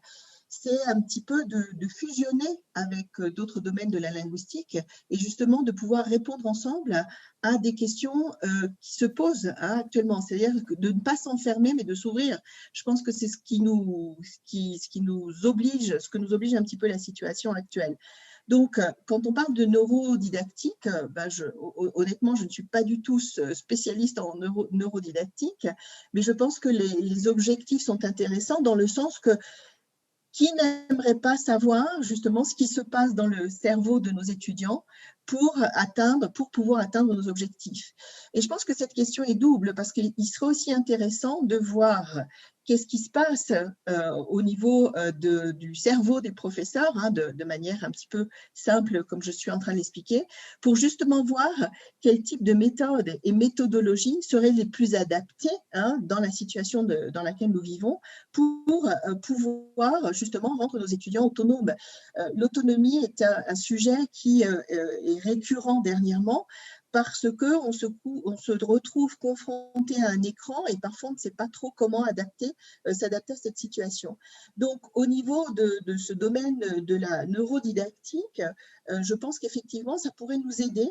c'est un petit peu de fusionner avec d'autres domaines de la linguistique et justement de pouvoir répondre ensemble à des questions qui se posent actuellement. C'est-à-dire de ne pas s'enfermer, mais de s'ouvrir. Je pense que c'est ce que nous oblige un petit peu la situation actuelle. Donc, quand on parle de neurodidactique, honnêtement, je ne suis pas du tout spécialiste en neurodidactique, mais je pense que les objectifs sont intéressants dans le sens que qui n'aimerait pas savoir justement ce qui se passe dans le cerveau de nos étudiants pour pouvoir atteindre nos objectifs. Et je pense que cette question est double parce qu'il serait aussi intéressant de voir qu'est-ce qui se passe au niveau du cerveau des professeurs, de manière un petit peu simple, comme je suis en train de l'expliquer, pour justement voir quel type de méthode et méthodologie seraient les plus adaptées dans la situation dans laquelle nous vivons pour pouvoir justement rendre nos étudiants autonomes. L'autonomie est un sujet qui est récurrent dernièrement, parce qu'on se retrouve confronté à un écran et parfois on ne sait pas trop comment s'adapter à cette situation. Donc, au niveau de ce domaine de la neurodidactique, je pense qu'effectivement, ça pourrait nous aider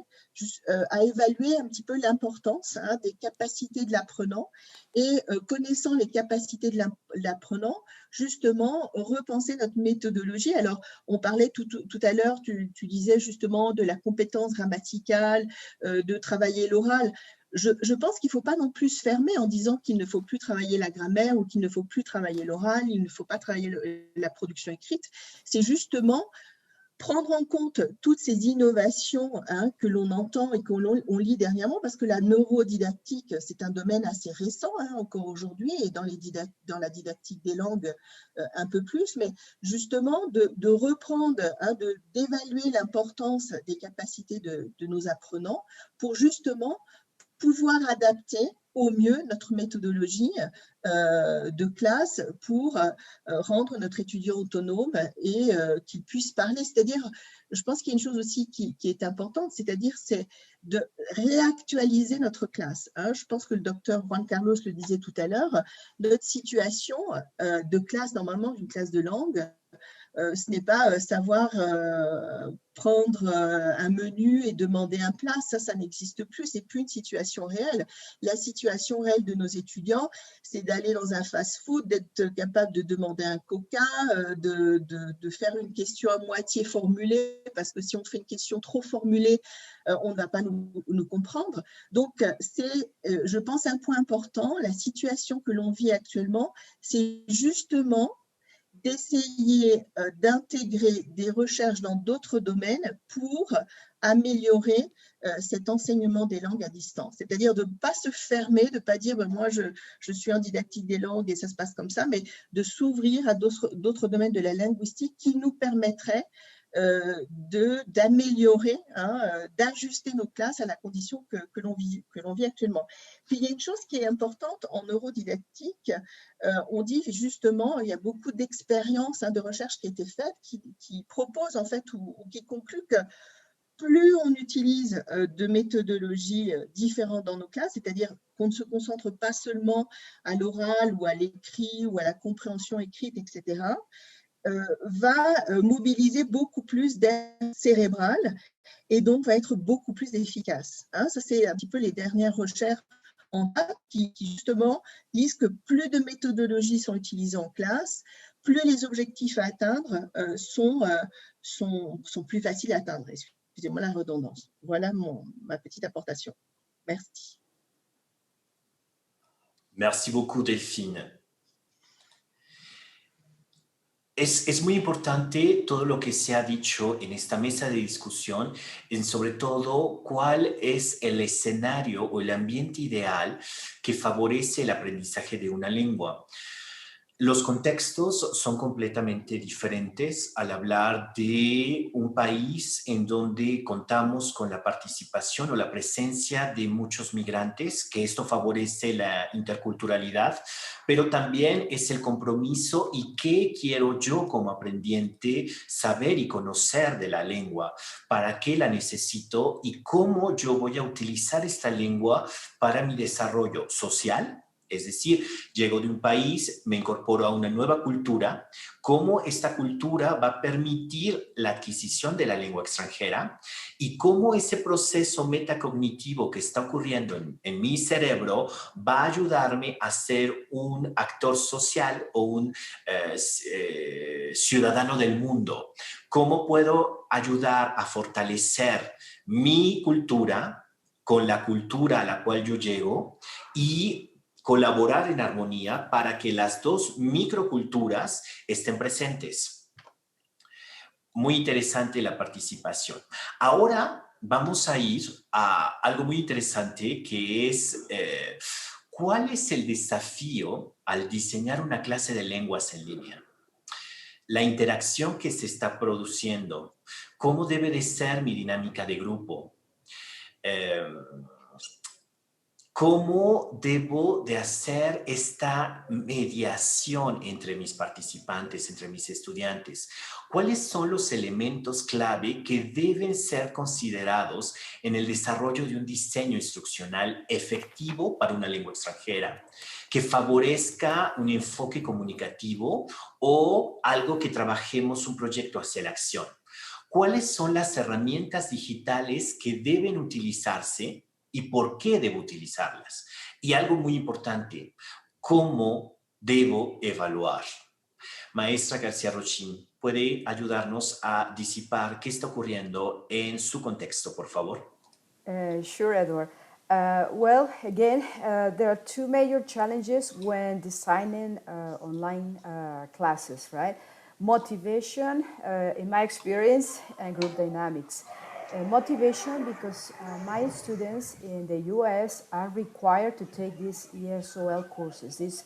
à évaluer un petit peu l'importance des capacités de l'apprenant et connaissant les capacités de l'apprenant, justement, repenser notre méthodologie. Alors, on parlait tout à l'heure, tu disais justement de la compétence grammaticale, de travailler l'oral. Je pense qu'il ne faut pas non plus se fermer en disant qu'il ne faut plus travailler la grammaire ou qu'il ne faut plus travailler l'oral, il ne faut pas travailler la production écrite. C'est justement prendre en compte toutes ces innovations que l'on entend et qu'on lit dernièrement, parce que la neurodidactique, c'est un domaine assez récent encore aujourd'hui, et dans la didactique des langues un peu plus, mais justement de reprendre, d'évaluer l'importance des capacités de nos apprenants pour justement pouvoir adapter au mieux notre méthodologie de classe pour rendre notre étudiant autonome et qu'il puisse parler. C'est-à-dire, je pense qu'il y a une chose aussi qui est importante, c'est-à-dire c'est de réactualiser notre classe. Hein. Je pense que le docteur Juan Carlos le disait tout à l'heure, notre situation de classe, normalement d'une classe de langue, ce n'est pas savoir prendre un menu et demander un plat, ça n'existe plus, c'est plus une situation réelle. La situation réelle de nos étudiants, c'est d'aller dans un fast-food, d'être capable de demander un coca, de faire une question à moitié formulée, parce que si on fait une question trop formulée, on ne va pas nous comprendre. Donc, c'est, je pense, un point important. La situation que l'on vit actuellement, c'est justement d'essayer d'intégrer des recherches dans d'autres domaines pour améliorer cet enseignement des langues à distance. C'est-à-dire de ne pas se fermer, de ne pas dire moi je suis en didactique des langues et ça se passe comme ça, mais de s'ouvrir à d'autres domaines de la linguistique qui nous permettraient d'améliorer, d'ajuster nos classes à la condition que l'on vit actuellement. Puis il y a une chose qui est importante en neurodidactique, on dit justement, il y a beaucoup d'expériences de recherche qui ont été faites, qui proposent en fait ou qui concluent que plus on utilise de méthodologies différentes dans nos classes, c'est-à-dire qu'on ne se concentre pas seulement à l'oral ou à l'écrit ou à la compréhension écrite, etc., va mobiliser beaucoup plus d'air cérébral et donc va être beaucoup plus efficace. Hein, ça, c'est un petit peu les dernières recherches en date qui justement disent que plus de méthodologies sont utilisées en classe, plus les objectifs à atteindre sont plus faciles à atteindre. Excusez-moi la redondance. Voilà ma petite apportation. Merci. Merci beaucoup, Delphine. Es muy importante todo lo que se ha dicho en esta mesa de discusión, sobre todo cuál es el escenario o el ambiente ideal que favorece el aprendizaje de una lengua. Los contextos son completamente diferentes al hablar de un país en donde contamos con la participación o la presencia de muchos migrantes, que esto favorece la interculturalidad, pero también es el compromiso y qué quiero yo como aprendiente saber y conocer de la lengua, para qué la necesito y cómo yo voy a utilizar esta lengua para mi desarrollo social. Es decir, llego de un país, me incorporo a una nueva cultura, cómo esta cultura va a permitir la adquisición de la lengua extranjera y cómo ese proceso metacognitivo que está ocurriendo en mi cerebro va a ayudarme a ser un actor social o un ciudadano del mundo. ¿Cómo puedo ayudar a fortalecer mi cultura con la cultura a la cual yo llego y colaborar en armonía para que las dos microculturas estén presentes? Muy interesante la participación. Ahora vamos a ir a algo muy interesante que es ¿cuál es el desafío al diseñar una clase de lenguas en línea? La interacción que se está produciendo, ¿cómo debe de ser mi dinámica de grupo? ¿Cómo debo de hacer esta mediación entre mis participantes, entre mis estudiantes? ¿Cuáles son los elementos clave que deben ser considerados en el desarrollo de un diseño instruccional efectivo para una lengua extranjera, que favorezca un enfoque comunicativo o algo que trabajemos un proyecto hacia la acción? ¿Cuáles son las herramientas digitales que deben utilizarse y por qué debo utilizarlas? Y algo muy importante, ¿cómo debo evaluar? Maestra García Rochín, ¿puede ayudarnos a disipar qué está ocurriendo en su contexto, por favor? Sure, Edward. Well, again, there are two major challenges when designing online classes, right? Motivation, in my experience, and group dynamics. Motivation because my students in the US are required to take these ESOL courses, these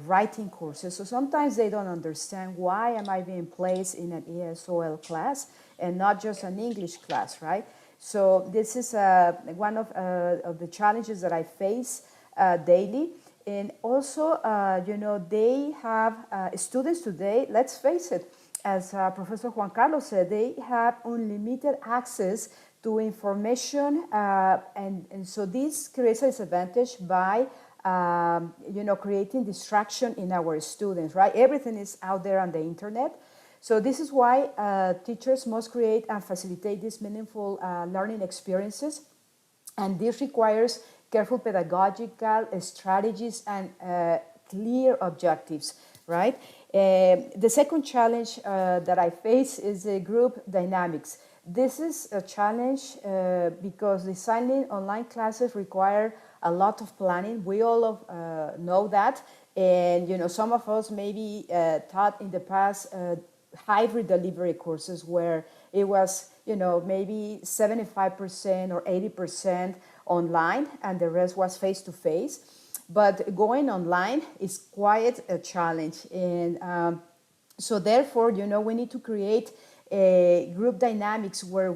writing courses. So sometimes they don't understand why am I being placed in an ESOL class and not just an English class, right? So this is one of the challenges that I face daily. And also, they have students today, let's face it, as Professor Juan Carlos said, they have unlimited access to information, and so this creates a disadvantage by creating distraction in our students, right? Everything is out there on the internet. So this is why teachers must create and facilitate these meaningful learning experiences, and this requires careful pedagogical strategies and clear objectives, right? The second challenge that I face is the group dynamics. This is a challenge because designing online classes require a lot of planning. We all know that. And, some of us maybe taught in the past hybrid delivery courses where it was, maybe 75% or 80% online and the rest was face-to-face. But going online is quite a challenge. And so therefore, we need to create a group dynamics where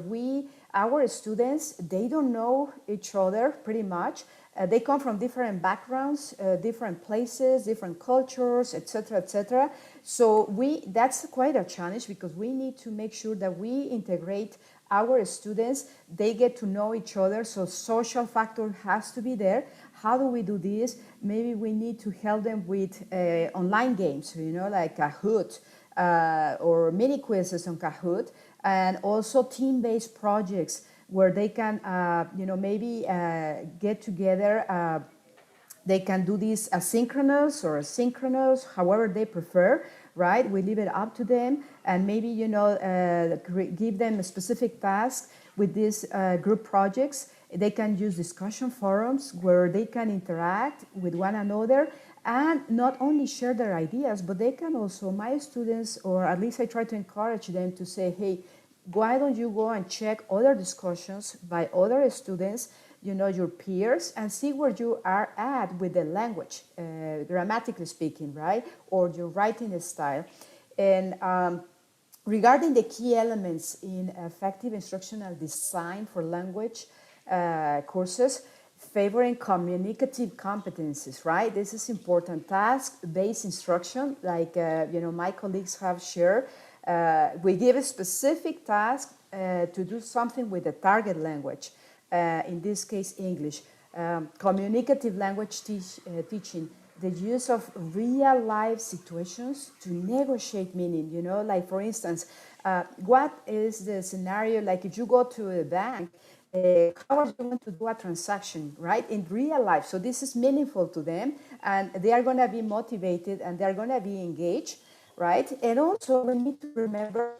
our students, they don't know each other pretty much. They come from different backgrounds, different places, different cultures, etc., etc. So that's quite a challenge because we need to make sure that we integrate our students, they get to know each other, so social factor has to be there. How do we do this? Maybe we need to help them with online games, like Kahoot, or mini quizzes on Kahoot, and also team-based projects where they can, maybe get together. They can do this asynchronous or asynchronous, however they prefer, right? We leave it up to them, and maybe, give them a specific task with these group projects. They can use discussion forums where they can interact with one another and not only share their ideas, but they can also, my students, or at least I try to encourage them to say, hey, why don't you go and check other discussions by other students, your peers, and see where you are at with the language, grammatically speaking, right? Or your writing style. And regarding the key elements in effective instructional design for language courses, favoring communicative competencies, right? This is important. Task-based instruction, like, my colleagues have shared. We give a specific task to do something with the target language, in this case, English. Communicative language teaching, the use of real-life situations to negotiate meaning, like, for instance, what is the scenario, like if you go to a bank, how are you going to do a transaction, right, in real life? So this is meaningful to them, and they are going to be motivated, and they're going to be engaged, right? And also we need to remember,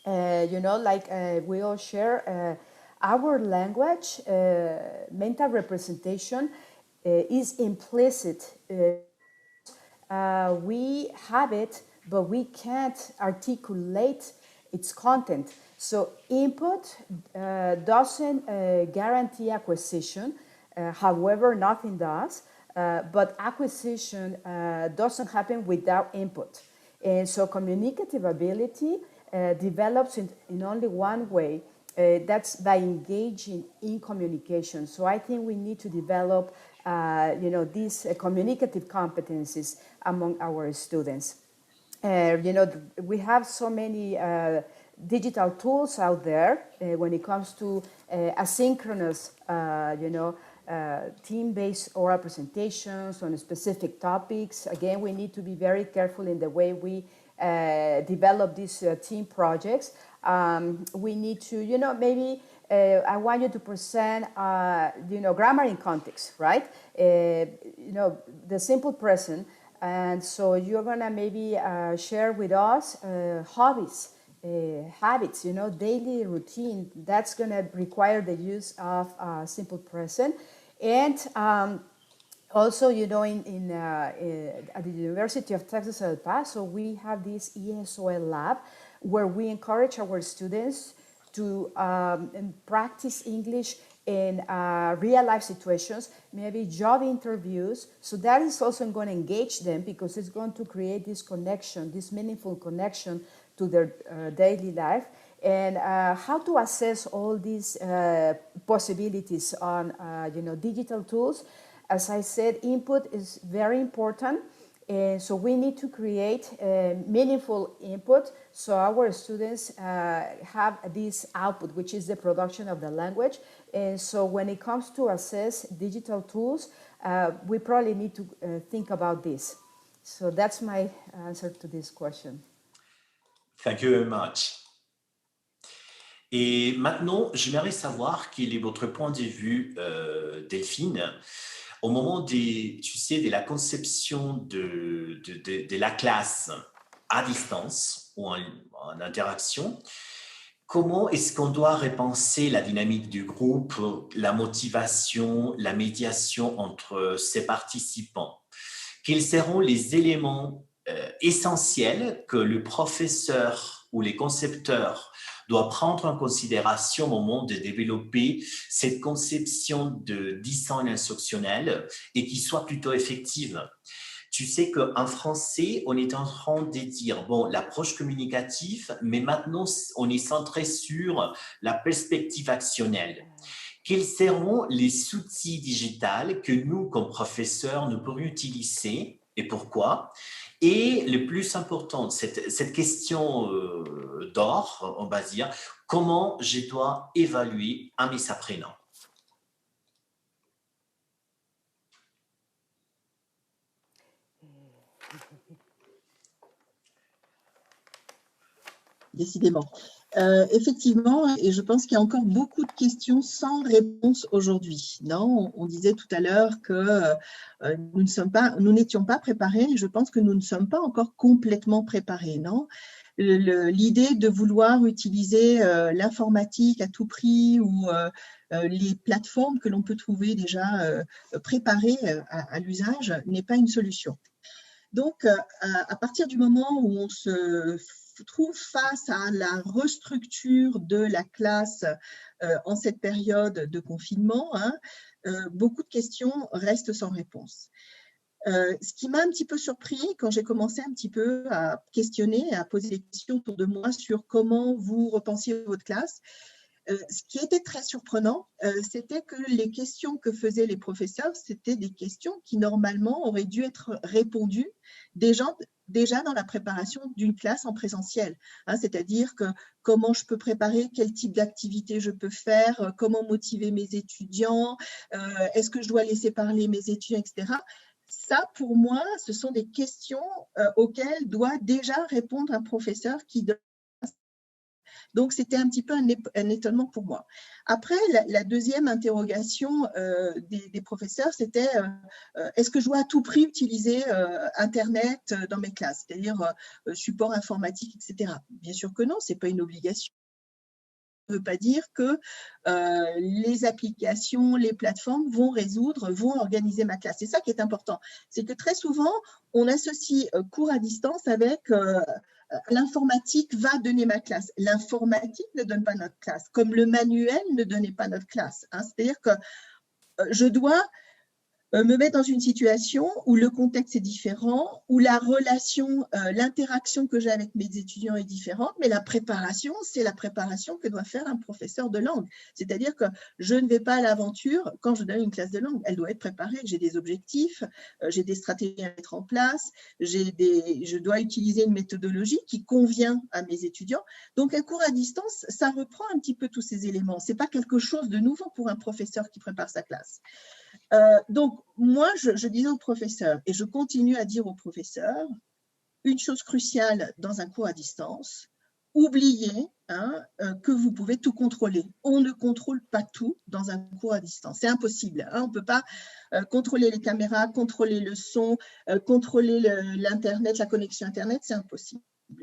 we all share, our language, mental representation is implicit. We have it, but we can't articulate its content. So input doesn't guarantee acquisition. However, nothing does. But acquisition doesn't happen without input. And so communicative ability develops in only one way. That's by engaging in communication. So I think we need to develop, these communicative competencies among our students. We have so many digital tools out there when it comes to asynchronous, team-based oral presentations on specific topics. Again, we need to be very careful in the way we develop these team projects. We need to, maybe I want you to present, grammar in context, right? The simple present. And so you're gonna maybe share with us hobbies, habits, daily routine. That's gonna require the use of simple present. And also, at the University of Texas El Paso, we have this ESOL lab where we encourage our students to practice English in real life situations, maybe job interviews. So that is also going to engage them because it's going to create this connection, this meaningful connection to their daily life. and how to assess all these possibilities on digital tools. As I said, input is very important, and so we need to create meaningful input so our students have this output, which is the production of the language. And so when it comes to assess digital tools, we probably need to think about this. So that's my answer to this question. Thank you very much. Et maintenant, j'aimerais savoir quel est votre point de vue, Delphine, au moment de la conception de la classe à distance ou en interaction. Comment est-ce qu'on doit repenser la dynamique du groupe, la motivation, la médiation entre ces participants? Quels seront les éléments essentiels que le professeur ou les concepteurs doivent prendre en considération au moment de développer cette conception de design instructionnel et qui soit plutôt effective? Tu sais qu'en français, on est en train de dire, bon, l'approche communicative, mais maintenant, on est centré sur la perspective actionnelle. Quels seront les outils digitaux que nous, comme professeurs, nous pourrions utiliser et pourquoi? Et le plus important, cette question d'or, on va dire, comment je dois évaluer à mes apprenants? Décidément. Effectivement, et je pense qu'il y a encore beaucoup de questions sans réponse aujourd'hui. Non, on disait tout à l'heure que nous n'étions pas préparés, et je pense que nous ne sommes pas encore complètement préparés. Non, l'idée de vouloir utiliser l'informatique à tout prix ou les plateformes que l'on peut trouver déjà préparées à l'usage n'est pas une solution. Donc, à partir du moment où on se trouve face à la restructure de la classe en cette période de confinement, beaucoup de questions restent sans réponse. Ce qui m'a un petit peu surpris quand j'ai commencé un petit peu à questionner, à poser des questions autour de moi sur comment vous repensiez votre classe, ce qui était très surprenant, c'était que les questions que faisaient les professeurs, c'était des questions qui normalement auraient dû être répondues déjà dans la préparation d'une classe en présentiel. C'est-à-dire que comment je peux préparer, quel type d'activité je peux faire, comment motiver mes étudiants, est-ce que je dois laisser parler mes étudiants, etc. Ça, pour moi, ce sont des questions auxquelles doit déjà répondre un professeur qui donne. Donc, c'était un petit peu un étonnement pour moi. Après, la deuxième interrogation des professeurs, c'était est-ce que je dois à tout prix utiliser Internet dans mes classes, c'est-à-dire support informatique, etc. Bien sûr que non, ce n'est pas une obligation. Ça ne veut pas dire que les applications, les plateformes vont organiser ma classe. C'est ça qui est important. C'est que très souvent, on associe cours à distance avec l'informatique va donner ma classe. L'informatique ne donne pas notre classe, comme le manuel ne donnait pas notre classe. C'est-à-dire que je dois me mettre dans une situation où le contexte est différent, où la relation, l'interaction que j'ai avec mes étudiants est différente, mais la préparation, c'est la préparation que doit faire un professeur de langue. C'est-à-dire que je ne vais pas à l'aventure quand je donne une classe de langue. Elle doit être préparée, j'ai des objectifs, j'ai des stratégies à mettre en place, je dois utiliser une méthodologie qui convient à mes étudiants. Donc, un cours à distance, ça reprend un petit peu tous ces éléments. Ce n'est pas quelque chose de nouveau pour un professeur qui prépare sa classe. Donc, moi, je disais aux professeurs, et je continue à dire aux professeurs, une chose cruciale dans un cours à distance, oubliez que vous pouvez tout contrôler. On ne contrôle pas tout dans un cours à distance. C'est impossible. On ne peut pas contrôler les caméras, contrôler le son, contrôler l'Internet, la connexion Internet, c'est impossible.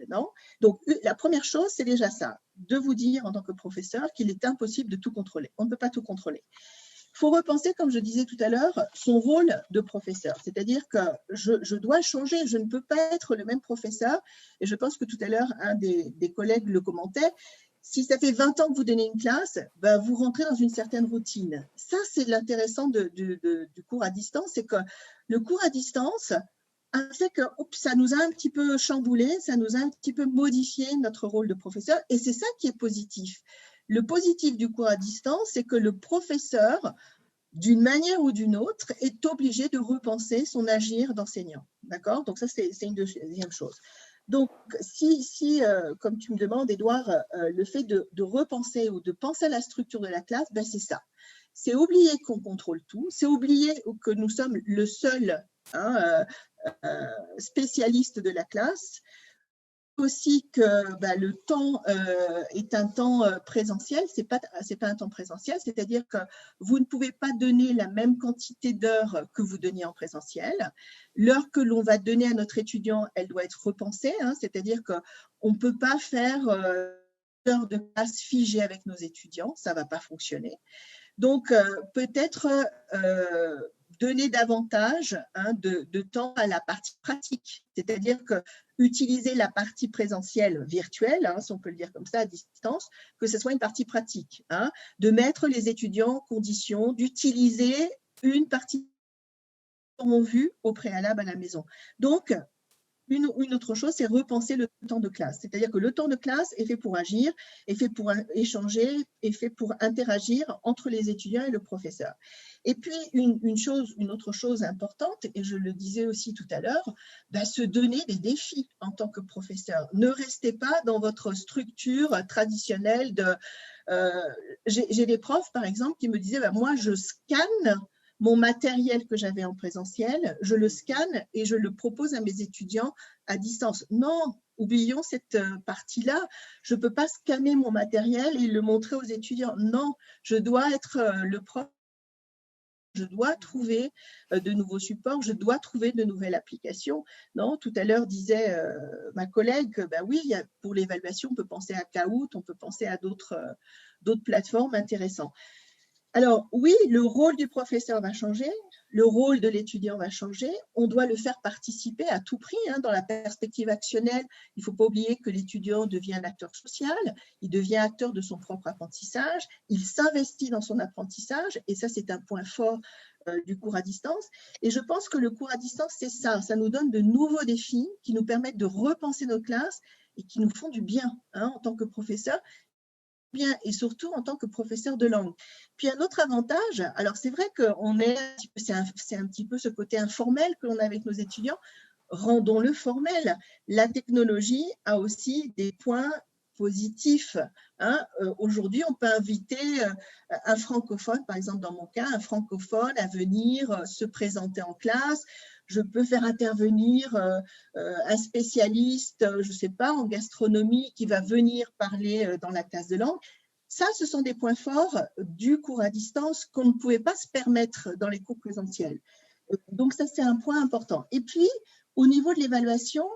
Non? Donc, la première chose, c'est déjà ça, de vous dire en tant que professeur qu'il est impossible de tout contrôler. On ne peut pas tout contrôler. Il faut repenser, comme je disais tout à l'heure, son rôle de professeur. C'est-à-dire que je dois changer, je ne peux pas être le même professeur. Et je pense que tout à l'heure, un des collègues le commentait. Si ça fait 20 ans que vous donnez une classe, vous rentrez dans une certaine routine. Ça, c'est l'intéressant du cours à distance, c'est que le cours à distance, a fait que ça nous a un petit peu chamboulé, ça nous a un petit peu modifié notre rôle de professeur, et c'est ça qui est positif. Le positif du cours à distance, c'est que le professeur, d'une manière ou d'une autre, est obligé de repenser son agir d'enseignant. D'accord? Donc ça, c'est une deuxième chose. Donc, si comme tu me demandes, Édouard, le fait de repenser ou de penser à la structure de la classe, ben c'est ça. C'est oublier qu'on contrôle tout, c'est oublier que nous sommes le seul spécialiste de la classe, aussi que le temps est un temps présentiel, c'est pas un temps présentiel, c'est-à-dire que vous ne pouvez pas donner la même quantité d'heures que vous donniez en présentiel. L'heure que l'on va donner à notre étudiant, elle doit être repensée, c'est-à-dire qu'on ne peut pas faire heures de classe figées avec nos étudiants, ça ne va pas fonctionner. Donc, peut-être donner davantage de temps à la partie pratique, c'est-à-dire que utiliser la partie présentielle virtuelle, si on peut le dire comme ça, à distance, que ce soit une partie pratique, de mettre les étudiants en condition d'utiliser une partie qu'ils ont vue au préalable à la maison. Donc, une autre chose, c'est repenser le temps de classe. C'est-à-dire que le temps de classe est fait pour agir, est fait pour échanger, est fait pour interagir entre les étudiants et le professeur. Et puis, une autre chose importante, et je le disais aussi tout à l'heure, se donner des défis en tant que professeur. Ne restez pas dans votre structure traditionnelle de… j'ai des profs, par exemple, qui me disaient, moi, je scanne mon matériel que j'avais en présentiel, je le scanne et je le propose à mes étudiants à distance. Non, oublions cette partie-là. Je ne peux pas scanner mon matériel et le montrer aux étudiants. Non, je dois être le prof. Je dois trouver de nouveaux supports, je dois trouver de nouvelles applications. Non, tout à l'heure disait ma collègue que oui, pour l'évaluation, on peut penser à Kahoot, on peut penser à d'autres plateformes intéressantes. Alors oui, le rôle du professeur va changer, le rôle de l'étudiant va changer, on doit le faire participer à tout prix dans la perspective actionnelle. Il ne faut pas oublier que l'étudiant devient un acteur social, il devient acteur de son propre apprentissage, il s'investit dans son apprentissage et ça c'est un point fort du cours à distance. Et je pense que le cours à distance c'est ça nous donne de nouveaux défis qui nous permettent de repenser nos classes et qui nous font du bien en tant que professeur. Bien, et surtout en tant que professeur de langue. Puis un autre avantage, alors c'est vrai que c'est un petit peu ce côté informel que l'on a avec nos étudiants, rendons-le formel. La technologie a aussi des points positifs. Aujourd'hui, on peut inviter un francophone, par exemple dans mon cas, un francophone à venir se présenter en classe. Je peux faire intervenir un spécialiste, je ne sais pas, en gastronomie qui va venir parler dans la classe de langue. Ça, ce sont des points forts du cours à distance qu'on ne pouvait pas se permettre dans les cours présentiels. Donc ça, c'est un point important. Et puis, au niveau de l'évaluation,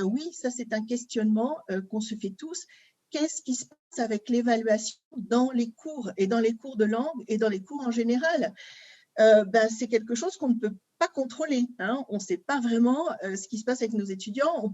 oui, ça c'est un questionnement qu'on se fait tous. Qu'est-ce qui se passe avec l'évaluation dans les cours et dans les cours de langue et dans les cours en général? C'est quelque chose qu'on ne peut pas contrôler. On ne sait pas vraiment ce qui se passe avec nos étudiants.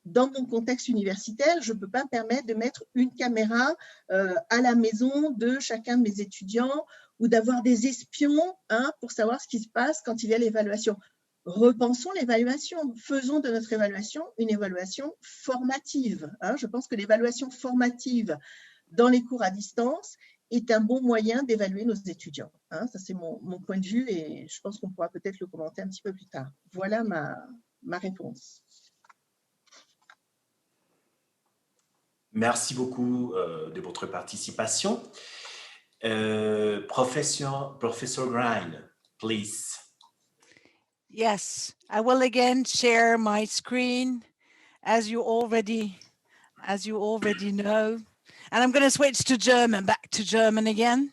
Dans mon contexte universitaire, je ne peux pas me permettre de mettre une caméra à la maison de chacun de mes étudiants ou d'avoir des espions pour savoir ce qui se passe quand il y a l'évaluation. Repensons l'évaluation. Faisons de notre évaluation une évaluation formative. Je pense que l'évaluation formative dans les cours à distance est un bon moyen d'évaluer nos étudiants. Ça, c'est mon point de vue et je pense qu'on pourra peut-être le commenter un petit peu plus tard. Voilà ma réponse. Merci beaucoup de votre participation. Professor Grein, please. Yes, I will again share my screen as you already know. And I'm going to switch to German, back to German again.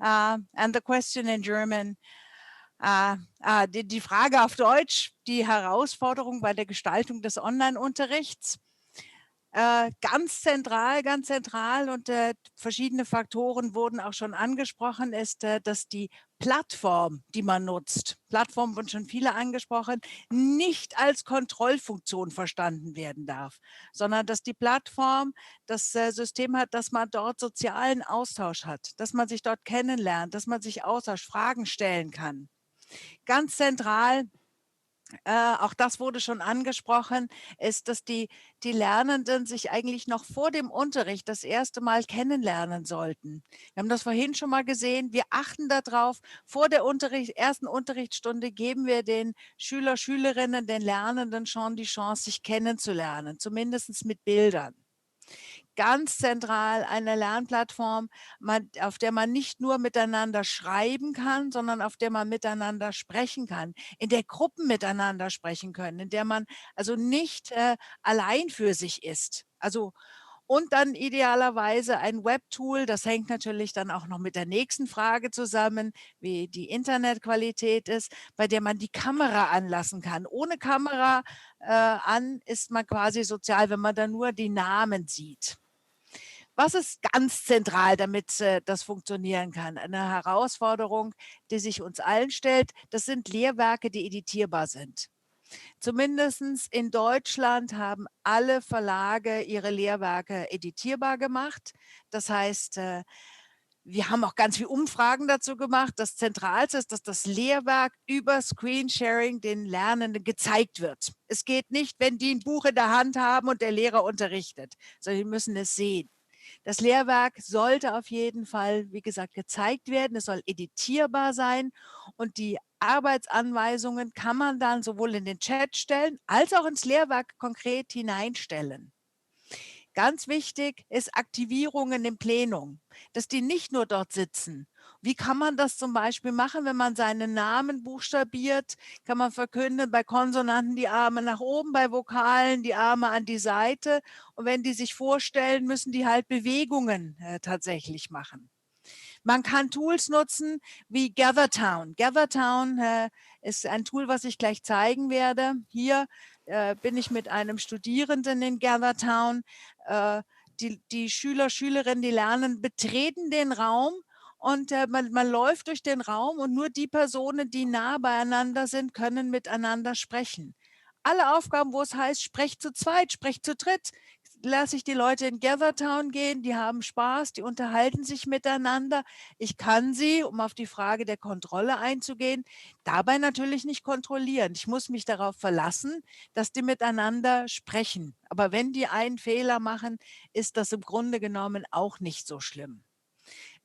And the question in German, die Frage auf Deutsch, die Herausforderung bei der Gestaltung des Online-Unterrichts. Ganz zentral und verschiedene Faktoren wurden auch schon angesprochen, ist, dass die Plattform, die man nutzt, Plattform wurden schon viele angesprochen, nicht als Kontrollfunktion verstanden werden darf, sondern dass die Plattform das System hat, dass man dort sozialen Austausch hat, dass man sich dort kennenlernt, dass man sich austauscht, Fragen stellen kann. Ganz zentral Auch das wurde schon angesprochen, ist, dass die Lernenden sich eigentlich noch vor dem Unterricht das erste Mal kennenlernen sollten. Wir haben das vorhin schon mal gesehen. Wir achten darauf, vor der ersten Unterrichtsstunde geben wir den Schüler, Schülerinnen, den Lernenden schon die Chance, sich kennenzulernen, zumindest mit Bildern. Ganz zentral eine Lernplattform, auf der man nicht nur miteinander schreiben kann, sondern auf der man miteinander sprechen kann, in der Gruppen miteinander sprechen können, in der man also nicht allein für sich ist. Also und dann idealerweise ein Webtool, das hängt natürlich dann auch noch mit der nächsten Frage zusammen, wie die Internetqualität ist, bei der man die Kamera anlassen kann. Ohne Kamera an ist man quasi sozial, wenn man dann nur die Namen sieht. Was ist ganz zentral, damit das funktionieren kann? Eine Herausforderung, die sich uns allen stellt, das sind Lehrwerke, die editierbar sind. Zumindest in Deutschland haben alle Verlage ihre Lehrwerke editierbar gemacht. Das heißt, wir haben auch ganz viele Umfragen dazu gemacht. Das Zentralste ist, dass das Lehrwerk über Screensharing den Lernenden gezeigt wird. Es geht nicht, wenn die ein Buch in der Hand haben und der Lehrer unterrichtet, sondern die müssen es sehen. Das Lehrwerk sollte auf jeden Fall, wie gesagt, gezeigt werden. Es soll editierbar sein und die Arbeitsanweisungen kann man dann sowohl in den Chat stellen, als auch ins Lehrwerk konkret hineinstellen. Ganz wichtig ist Aktivierungen im Plenum, dass die nicht nur dort sitzen. Wie kann man das zum Beispiel machen, wenn man seinen Namen buchstabiert? Kann man verkünden, bei Konsonanten die Arme nach oben, bei Vokalen die Arme an die Seite. Und wenn die sich vorstellen, müssen die halt Bewegungen tatsächlich machen. Man kann Tools nutzen wie GatherTown. GatherTown ist ein Tool, was ich gleich zeigen werde. Hier bin ich mit einem Studierenden in GatherTown. Die Schüler, Schülerinnen, die lernen, betreten den Raum und man läuft durch den Raum und nur die Personen, die nah beieinander sind, können miteinander sprechen. Alle Aufgaben, wo es heißt, sprecht zu zweit, sprecht zu dritt, lasse ich die Leute in GatherTown gehen, die haben Spaß, die unterhalten sich miteinander. Ich kann sie, um auf die Frage der Kontrolle einzugehen, dabei natürlich nicht kontrollieren. Ich muss mich darauf verlassen, dass die miteinander sprechen. Aber wenn die einen Fehler machen, ist das im Grunde genommen auch nicht so schlimm.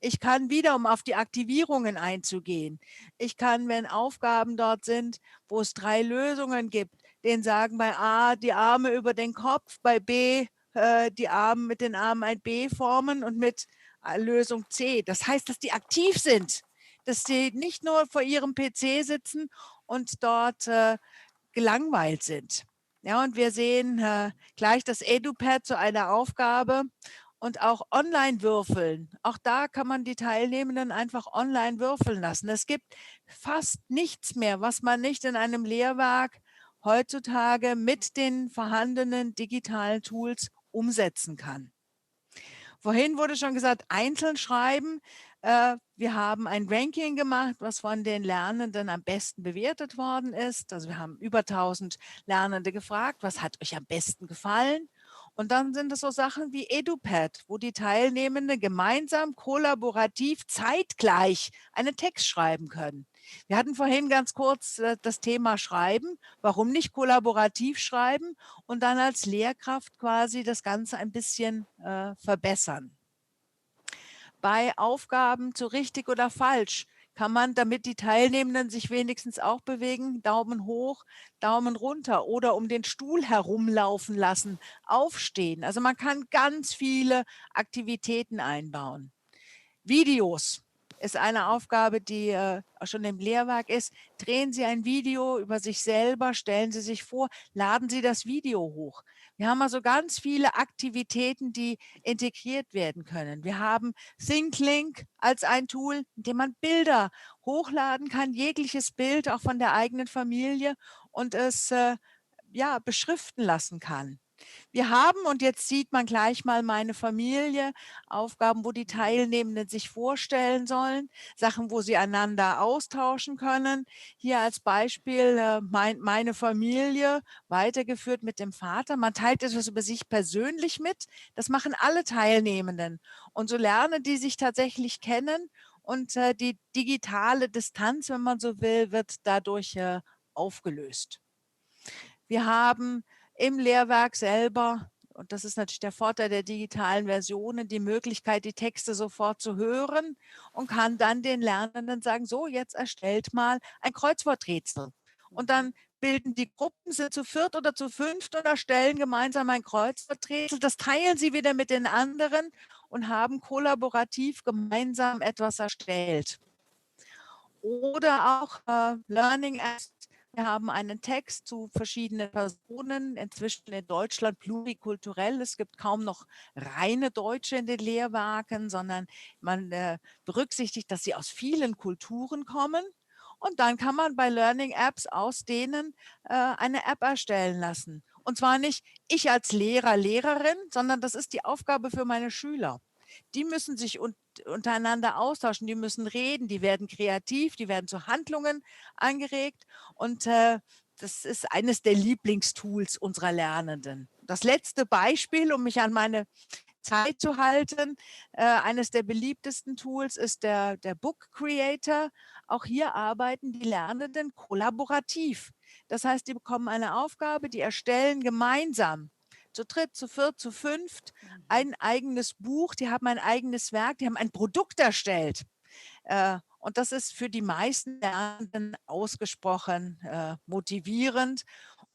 Ich kann wieder, um auf die Aktivierungen einzugehen, ich kann, wenn Aufgaben dort sind, wo es 3 Lösungen gibt, denen sagen bei A die Arme über den Kopf, bei B die Arme mit den Armen ein B formen und mit Lösung C. Das heißt, dass die aktiv sind, dass sie nicht nur vor ihrem PC sitzen und dort gelangweilt sind. Ja, und wir sehen gleich das EduPad zu einer Aufgabe und auch online würfeln. Auch da kann man die Teilnehmenden einfach online würfeln lassen. Es gibt fast nichts mehr, was man nicht in einem Lehrwerk heutzutage mit den vorhandenen digitalen Tools umsetzen kann. Vorhin wurde schon gesagt, einzeln schreiben. Wir haben ein Ranking gemacht, was von den Lernenden am besten bewertet worden ist. Also wir haben über 1000 Lernende gefragt, was hat euch am besten gefallen? Und dann sind es so Sachen wie EduPad, wo die Teilnehmenden gemeinsam, kollaborativ, zeitgleich einen Text schreiben können. Wir hatten vorhin ganz kurz das Thema Schreiben. Warum nicht kollaborativ schreiben und dann als Lehrkraft quasi das Ganze ein bisschen verbessern? Bei Aufgaben zu richtig oder falsch kann man, damit die Teilnehmenden sich wenigstens auch bewegen, Daumen hoch, Daumen runter oder um den Stuhl herumlaufen lassen, aufstehen. Also man kann ganz viele Aktivitäten einbauen. Videos ist eine Aufgabe, die schon im Lehrwerk ist. Drehen Sie ein Video über sich selber, stellen Sie sich vor, laden Sie das Video hoch. Wir haben also ganz viele Aktivitäten, die integriert werden können. Wir haben ThinkLink als ein Tool, in dem man Bilder hochladen kann, jegliches Bild auch von der eigenen Familie und es ja, beschriften lassen kann. Wir haben, und jetzt sieht man gleich mal meine Familie, Aufgaben, wo die Teilnehmenden sich vorstellen sollen, Sachen, wo sie einander austauschen können. Hier als Beispiel meine Familie, weitergeführt mit dem Vater. Man teilt etwas über sich persönlich mit. Das machen alle Teilnehmenden. Und so lernen die sich tatsächlich kennen und die digitale Distanz, wenn man so will, wird dadurch aufgelöst. Wir haben im Lehrwerk selber, und das ist natürlich der Vorteil der digitalen Versionen, die Möglichkeit, die Texte sofort zu hören und kann dann den Lernenden sagen, so, jetzt erstellt mal ein Kreuzworträtsel. Und dann bilden die Gruppen, sind zu 4 oder zu 5 und erstellen gemeinsam ein Kreuzworträtsel. Das teilen sie wieder mit den anderen und haben kollaborativ gemeinsam etwas erstellt. Oder auch Learning Apps. Wir haben einen Text zu verschiedenen Personen, inzwischen in Deutschland plurikulturell. Es gibt kaum noch reine Deutsche in den Lehrwerken, sondern man berücksichtigt, dass sie aus vielen Kulturen kommen. Und dann kann man bei Learning Apps aus denen eine App erstellen lassen. Und zwar nicht ich als Lehrer, Lehrerin, sondern das ist die Aufgabe für meine Schüler. Die müssen sich untereinander austauschen, die müssen reden, die werden kreativ, die werden zu Handlungen angeregt und das ist eines der Lieblingstools unserer Lernenden. Das letzte Beispiel, um mich an meine Zeit zu halten, eines der beliebtesten Tools ist der Book Creator. Auch hier arbeiten die Lernenden kollaborativ. Das heißt, die bekommen eine Aufgabe, die erstellen gemeinsam zu 3, zu 4, zu 5 ein eigenes Buch, die haben ein eigenes Werk, die haben ein Produkt erstellt. Und das ist für die meisten Lernenden ausgesprochen motivierend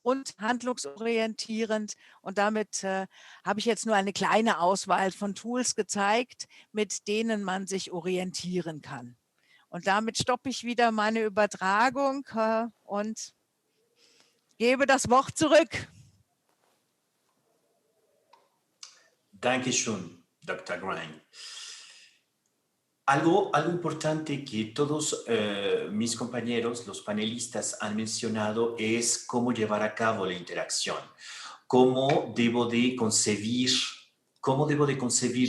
und handlungsorientierend. Und damit habe ich jetzt nur eine kleine Auswahl von Tools gezeigt, mit denen man sich orientieren kann. Und damit stoppe ich wieder meine Übertragung und gebe das Wort zurück. Dankeschön, Dr. Grein. Algo importante que todos mis compañeros, los panelistas, han mencionado es cómo llevar a cabo la interacción, cómo debo de concebir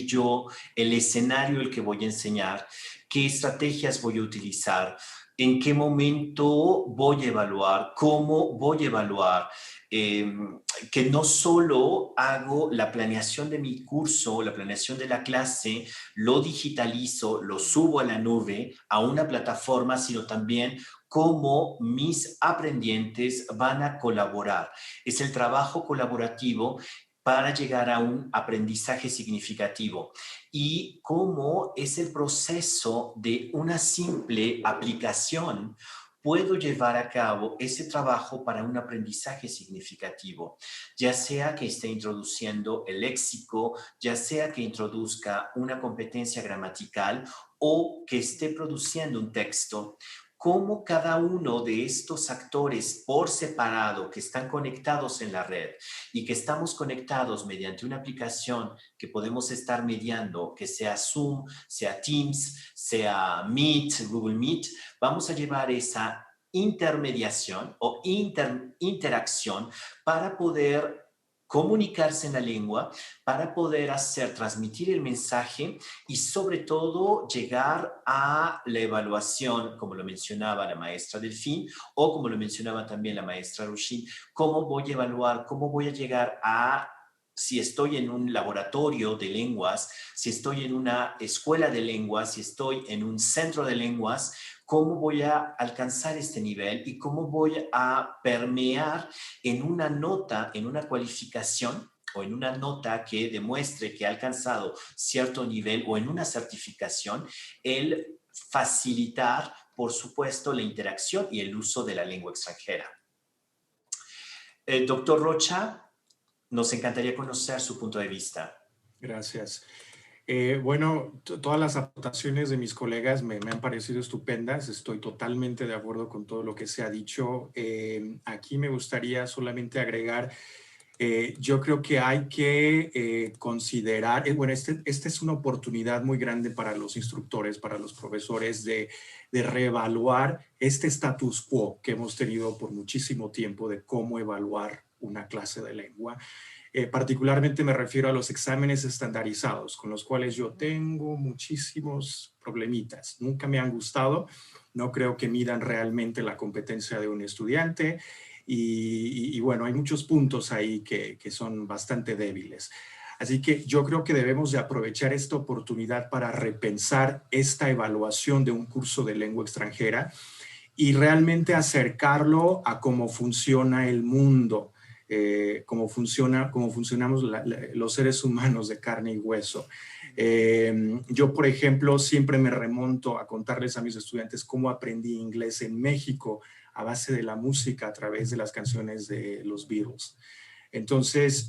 yo el escenario el que voy a enseñar, qué estrategias voy a utilizar, en qué momento voy a evaluar, cómo voy a evaluar, que no solo hago la planeación de mi curso, la planeación de la clase, lo digitalizo, lo subo a la nube, a una plataforma, sino también cómo mis aprendientes van a colaborar. Es el trabajo colaborativo para llegar a un aprendizaje significativo y cómo es el proceso de una simple aplicación puedo llevar a cabo ese trabajo para un aprendizaje significativo, ya sea que esté introduciendo el léxico, ya sea que introduzca una competencia gramatical o que esté produciendo un texto. Cómo cada uno de estos actores por separado que están conectados en la red y que estamos conectados mediante una aplicación que podemos estar mediando, que sea Zoom, sea Teams, sea Meet, Google Meet, vamos a llevar esa intermediación o interacción para poder comunicarse en la lengua, para poder transmitir el mensaje y sobre todo llegar a la evaluación, como lo mencionaba la maestra Delfín o como lo mencionaba también la maestra Rushin, cómo voy a evaluar, cómo voy a llegar a, si estoy en un laboratorio de lenguas, si estoy en una escuela de lenguas, si estoy en un centro de lenguas, cómo voy a alcanzar este nivel y cómo voy a permear en una nota, en una cualificación o en una nota que demuestre que ha alcanzado cierto nivel o en una certificación, el facilitar, por supuesto, la interacción y el uso de la lengua extranjera. Doctor Rocha, nos encantaría conocer su punto de vista. Gracias. Bueno, todas las aportaciones de mis colegas me han parecido estupendas. Estoy totalmente de acuerdo con todo lo que se ha dicho. Aquí me gustaría solamente agregar, yo creo que hay que considerar, bueno, esta es una oportunidad muy grande para los instructores, para los profesores de reevaluar este status quo que hemos tenido por muchísimo tiempo de cómo evaluar una clase de lengua. Particularmente me refiero a los exámenes estandarizados, con los cuales yo tengo muchísimos problemitas. Nunca me han gustado, no creo que midan realmente la competencia de un estudiante y bueno, hay muchos puntos ahí que son bastante débiles. Así que yo creo que debemos de aprovechar esta oportunidad para repensar esta evaluación de un curso de lengua extranjera y realmente acercarlo a cómo funciona el mundo, cómo funcionamos los seres humanos de carne y hueso. Yo, por ejemplo, siempre me remonto a contarles a mis estudiantes cómo aprendí inglés en México a base de la música a través de las canciones de los Beatles. Entonces,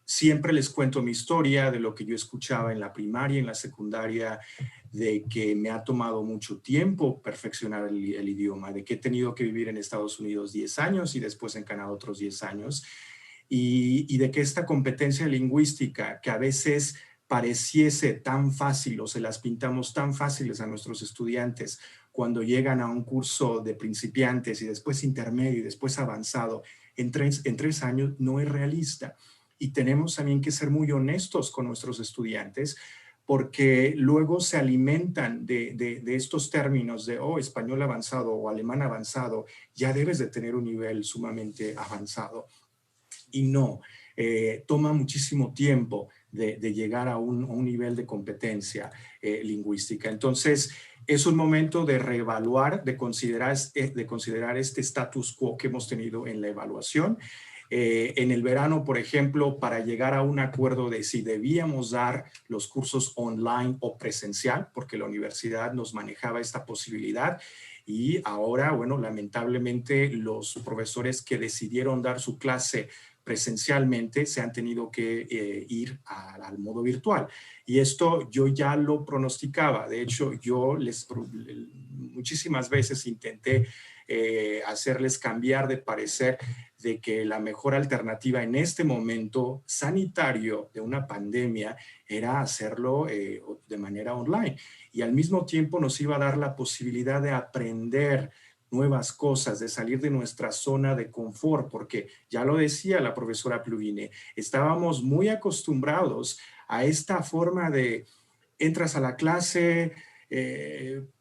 siempre les cuento mi historia de lo que yo escuchaba en la primaria, en la secundaria, de que me ha tomado mucho tiempo perfeccionar el idioma, de que he tenido que vivir en Estados Unidos 10 años y después en Canadá otros 10 años, y de que esta competencia lingüística que a veces pareciese tan fácil o se las pintamos tan fáciles a nuestros estudiantes cuando llegan a un curso de principiantes y después intermedio y después avanzado, en tres años no es realista. Y tenemos también que ser muy honestos con nuestros estudiantes, porque luego se alimentan de estos términos de, español avanzado o alemán avanzado, ya debes de tener un nivel sumamente avanzado. Y no, toma muchísimo tiempo de llegar a un nivel de competencia lingüística. Entonces, es un momento de reevaluar, de considerar este status quo que hemos tenido en la evaluación. En el verano, por ejemplo, para llegar a un acuerdo de si debíamos dar los cursos online o presencial, porque la universidad nos manejaba esta posibilidad. Y ahora, bueno, lamentablemente los profesores que decidieron dar su clase presencialmente se han tenido que ir al modo virtual. Y esto yo ya lo pronosticaba. De hecho, yo muchísimas veces intenté hacerles cambiar de parecer de que la mejor alternativa en este momento sanitario de una pandemia era hacerlo de manera online. Y al mismo tiempo nos iba a dar la posibilidad de aprender nuevas cosas, de salir de nuestra zona de confort, porque ya lo decía la profesora Pluvine, estábamos muy acostumbrados a esta forma de entras a la clase,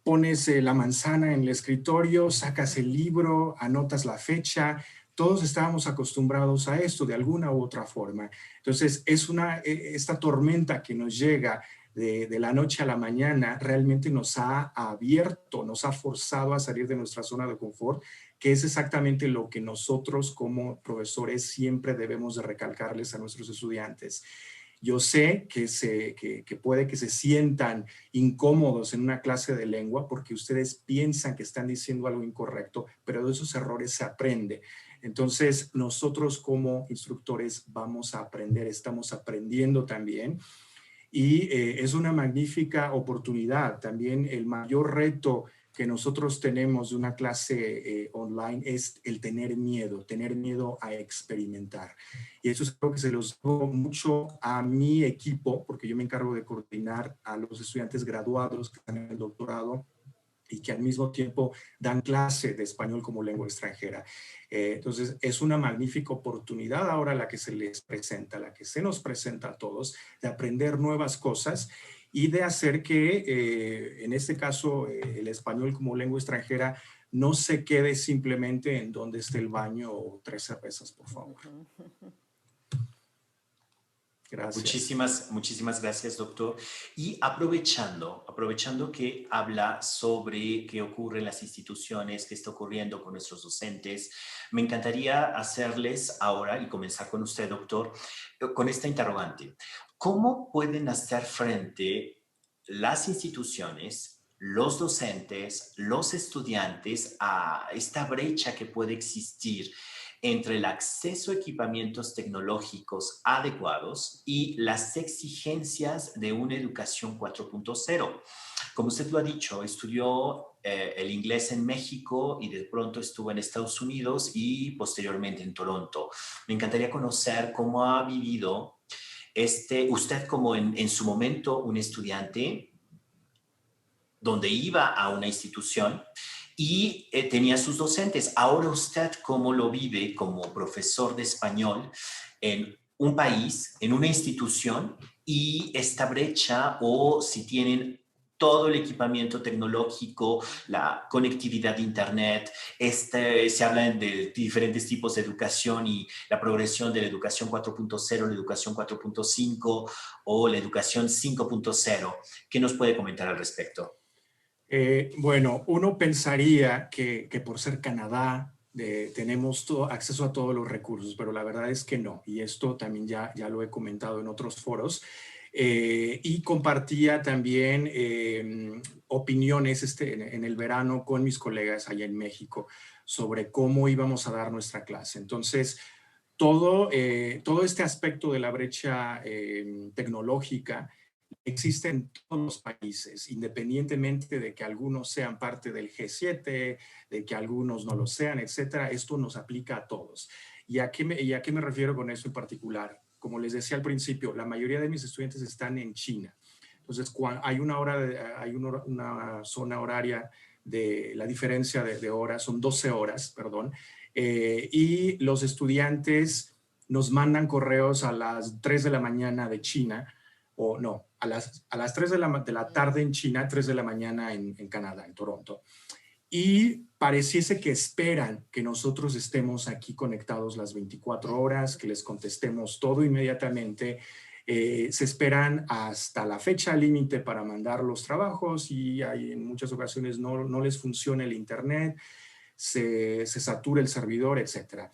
pones la manzana en el escritorio, sacas el libro, anotas la fecha. Todos estábamos acostumbrados a esto de alguna u otra forma. Entonces, esta tormenta que nos llega de la noche a la mañana realmente nos ha abierto, nos ha forzado a salir de nuestra zona de confort, que es exactamente lo que nosotros como profesores siempre debemos de recalcarles a nuestros estudiantes. Yo sé que puede que se sientan incómodos en una clase de lengua porque ustedes piensan que están diciendo algo incorrecto, pero de esos errores se aprende. Entonces, nosotros como instructores vamos a aprender, estamos aprendiendo también. Y es una magnífica oportunidad. También el mayor reto que nosotros tenemos de una clase online es el tener miedo a experimentar. Y eso es algo que se los digo mucho a mi equipo, porque yo me encargo de coordinar a los estudiantes graduados que están en el doctorado y que al mismo tiempo dan clase de español como lengua extranjera. Entonces, es una magnífica oportunidad ahora la que se les presenta, la que se nos presenta a todos, de aprender nuevas cosas y de hacer que, en este caso, el español como lengua extranjera no se quede simplemente en donde esté el baño o 3 cervezas, por favor. Gracias. Muchísimas gracias, doctor. Y aprovechando que habla sobre qué ocurre en las instituciones, qué está ocurriendo con nuestros docentes, me encantaría hacerles ahora, y comenzar con usted, doctor, con esta interrogante. ¿Cómo pueden hacer frente las instituciones, los docentes, los estudiantes a esta brecha que puede existir entre el acceso a equipamientos tecnológicos adecuados y las exigencias de una educación 4.0? Como usted lo ha dicho, estudió el inglés en México y de pronto estuvo en Estados Unidos y posteriormente en Toronto. Me encantaría conocer cómo ha vivido usted como en su momento un estudiante donde iba a una institución y tenía sus docentes. Ahora usted, ¿cómo lo vive como profesor de español en un país, en una institución, y esta brecha, o si tienen todo el equipamiento tecnológico, la conectividad de internet, se habla de diferentes tipos de educación y la progresión de la educación 4.0, la educación 4.5 o la educación 5.0? ¿Qué nos puede comentar al respecto? Bueno, uno pensaría que por ser Canadá tenemos acceso a todos los recursos, pero la verdad es que no. Y esto también ya lo he comentado en otros foros. Y compartía también opiniones en el verano con mis colegas allá en México sobre cómo íbamos a dar nuestra clase. Entonces, todo este aspecto de la brecha tecnológica existe en todos los países, independientemente de que algunos sean parte del G7, de que algunos no lo sean, etcétera. Esto nos aplica a todos. ¿Y a qué me refiero con eso en particular? Como les decía al principio, la mayoría de mis estudiantes están en China. Entonces, hay una zona horaria de la diferencia de horas, son 12 horas, perdón, y los estudiantes nos mandan correos a las 3 de la mañana de China, o no, a las 3 de la tarde en China, 3 de la mañana en Canadá, en Toronto. Y pareciese que esperan que nosotros estemos aquí conectados las 24 horas, que les contestemos todo inmediatamente. Se esperan hasta la fecha límite para mandar los trabajos y en muchas ocasiones no les funciona el internet, se satura el servidor, etc.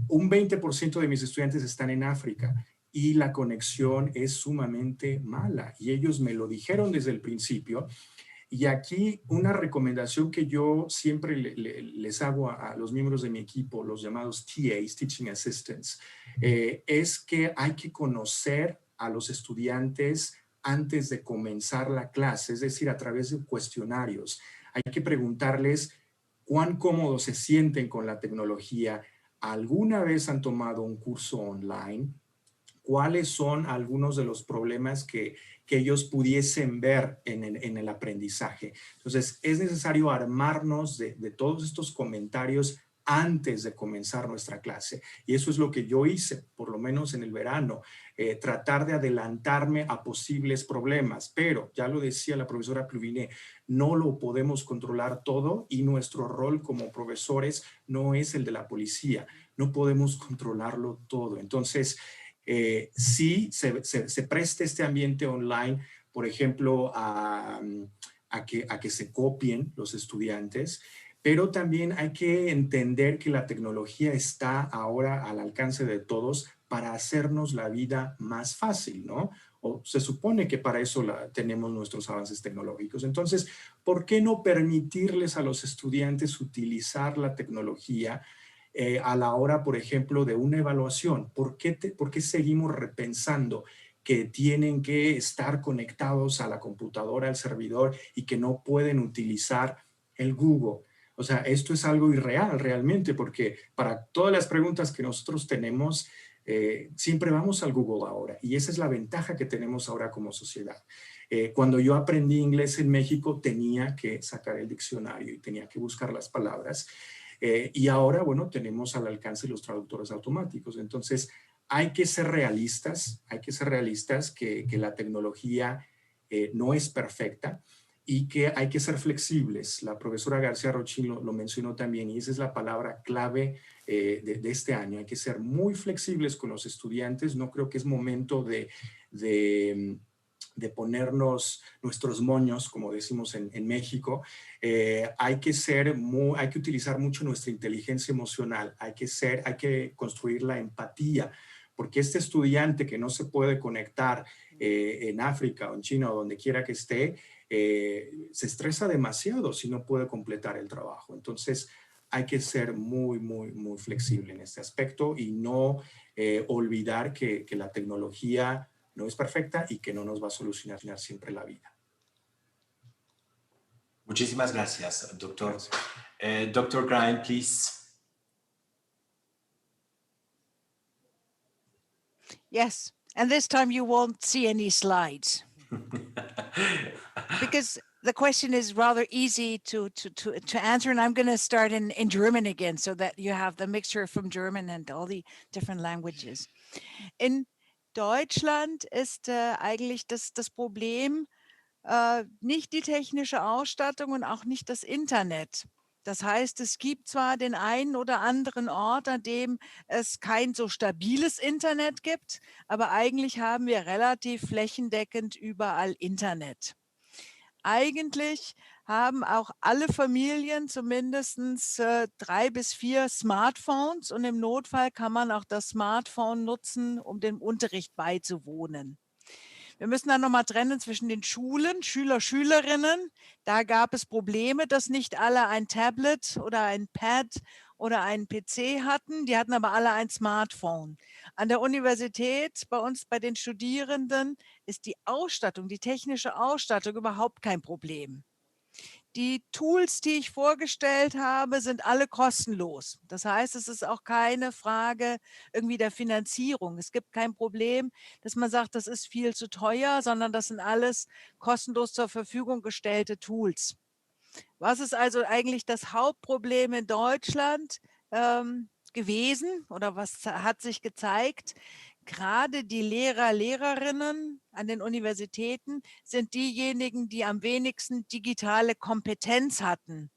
Un 20% de mis estudiantes están en África y la conexión es sumamente mala. Y ellos me lo dijeron desde el principio. Y aquí una recomendación que yo siempre les hago a los miembros de mi equipo, los llamados TAs, Teaching Assistants, es que hay que conocer a los estudiantes antes de comenzar la clase, es decir, a través de cuestionarios. Hay que preguntarles cuán cómodos se sienten con la tecnología. ¿Alguna vez han tomado un curso online? ¿Cuáles son algunos de los problemas que ellos pudiesen ver en el aprendizaje? Entonces, es necesario armarnos de todos estos comentarios antes de comenzar nuestra clase. Y eso es lo que yo hice, por lo menos en el verano, tratar de adelantarme a posibles problemas. Pero, ya lo decía la profesora Pluviné, no lo podemos controlar todo y nuestro rol como profesores no es el de la policía. No podemos controlarlo todo. Entonces, sí se presta este ambiente online, por ejemplo, a que se copien los estudiantes, pero también hay que entender que la tecnología está ahora al alcance de todos para hacernos la vida más fácil, ¿no? O se supone que para eso tenemos nuestros avances tecnológicos. Entonces, ¿por qué no permitirles a los estudiantes utilizar la tecnología a la hora, por ejemplo, de una evaluación? ¿Por qué seguimos repensando que tienen que estar conectados a la computadora, al servidor y que no pueden utilizar el Google? O sea, esto es algo irreal realmente, porque para todas las preguntas que nosotros tenemos, siempre vamos al Google ahora. Y esa es la ventaja que tenemos ahora como sociedad. Cuando yo aprendí inglés en México, tenía que sacar el diccionario y tenía que buscar las palabras. Y ahora, bueno, tenemos al alcance los traductores automáticos. Entonces, hay que ser realistas que la tecnología no es perfecta y que hay que ser flexibles. La profesora García Rochín lo mencionó también, y esa es la palabra clave de este año. Hay que ser muy flexibles con los estudiantes. No creo que es momento de ponernos nuestros moños, como decimos en México. Hay que utilizar mucho nuestra inteligencia emocional. Hay que construir la empatía, porque este estudiante que no se puede conectar en África o en China o donde quiera que esté, se estresa demasiado si no puede completar el trabajo. Entonces, hay que ser muy, muy, muy flexible en este aspecto y no olvidar que la tecnología no es perfecta y que no nos va a solucionar siempre la vida. Muchísimas gracias, doctor. Gracias. Dr. Grein, please. Yes, and this time you won't see any slides. Because the question is rather easy to answer, and I'm going to start in German again so that you have the mixture from German and all the different languages. In Deutschland ist eigentlich das Problem nicht die technische Ausstattung und auch nicht das Internet. Das heißt, es gibt zwar den einen oder anderen Ort, an dem es kein so stabiles Internet gibt, aber eigentlich haben wir relativ flächendeckend überall Internet. Eigentlich haben auch alle Familien zumindest 3 bis 4 Smartphones und im Notfall kann man auch das Smartphone nutzen, um dem Unterricht beizuwohnen. Wir müssen dann nochmal trennen zwischen den Schulen, Schüler, Schülerinnen. Da gab es Probleme, dass nicht alle ein Tablet oder ein Pad oder einen PC hatten. Die hatten aber alle ein Smartphone. An der Universität, bei uns, bei den Studierenden, ist die Ausstattung, die technische Ausstattung überhaupt kein Problem. Die Tools, die ich vorgestellt habe, sind alle kostenlos. Das heißt, es ist auch keine Frage irgendwie der Finanzierung. Es gibt kein Problem, dass man sagt, das ist viel zu teuer, sondern das sind alles kostenlos zur Verfügung gestellte Tools. Was ist also eigentlich das Hauptproblem in Deutschland gewesen oder was hat sich gezeigt? Gerade die Lehrer, Lehrerinnen an den Universitäten sind diejenigen, die am wenigsten digitale Kompetenz hatten.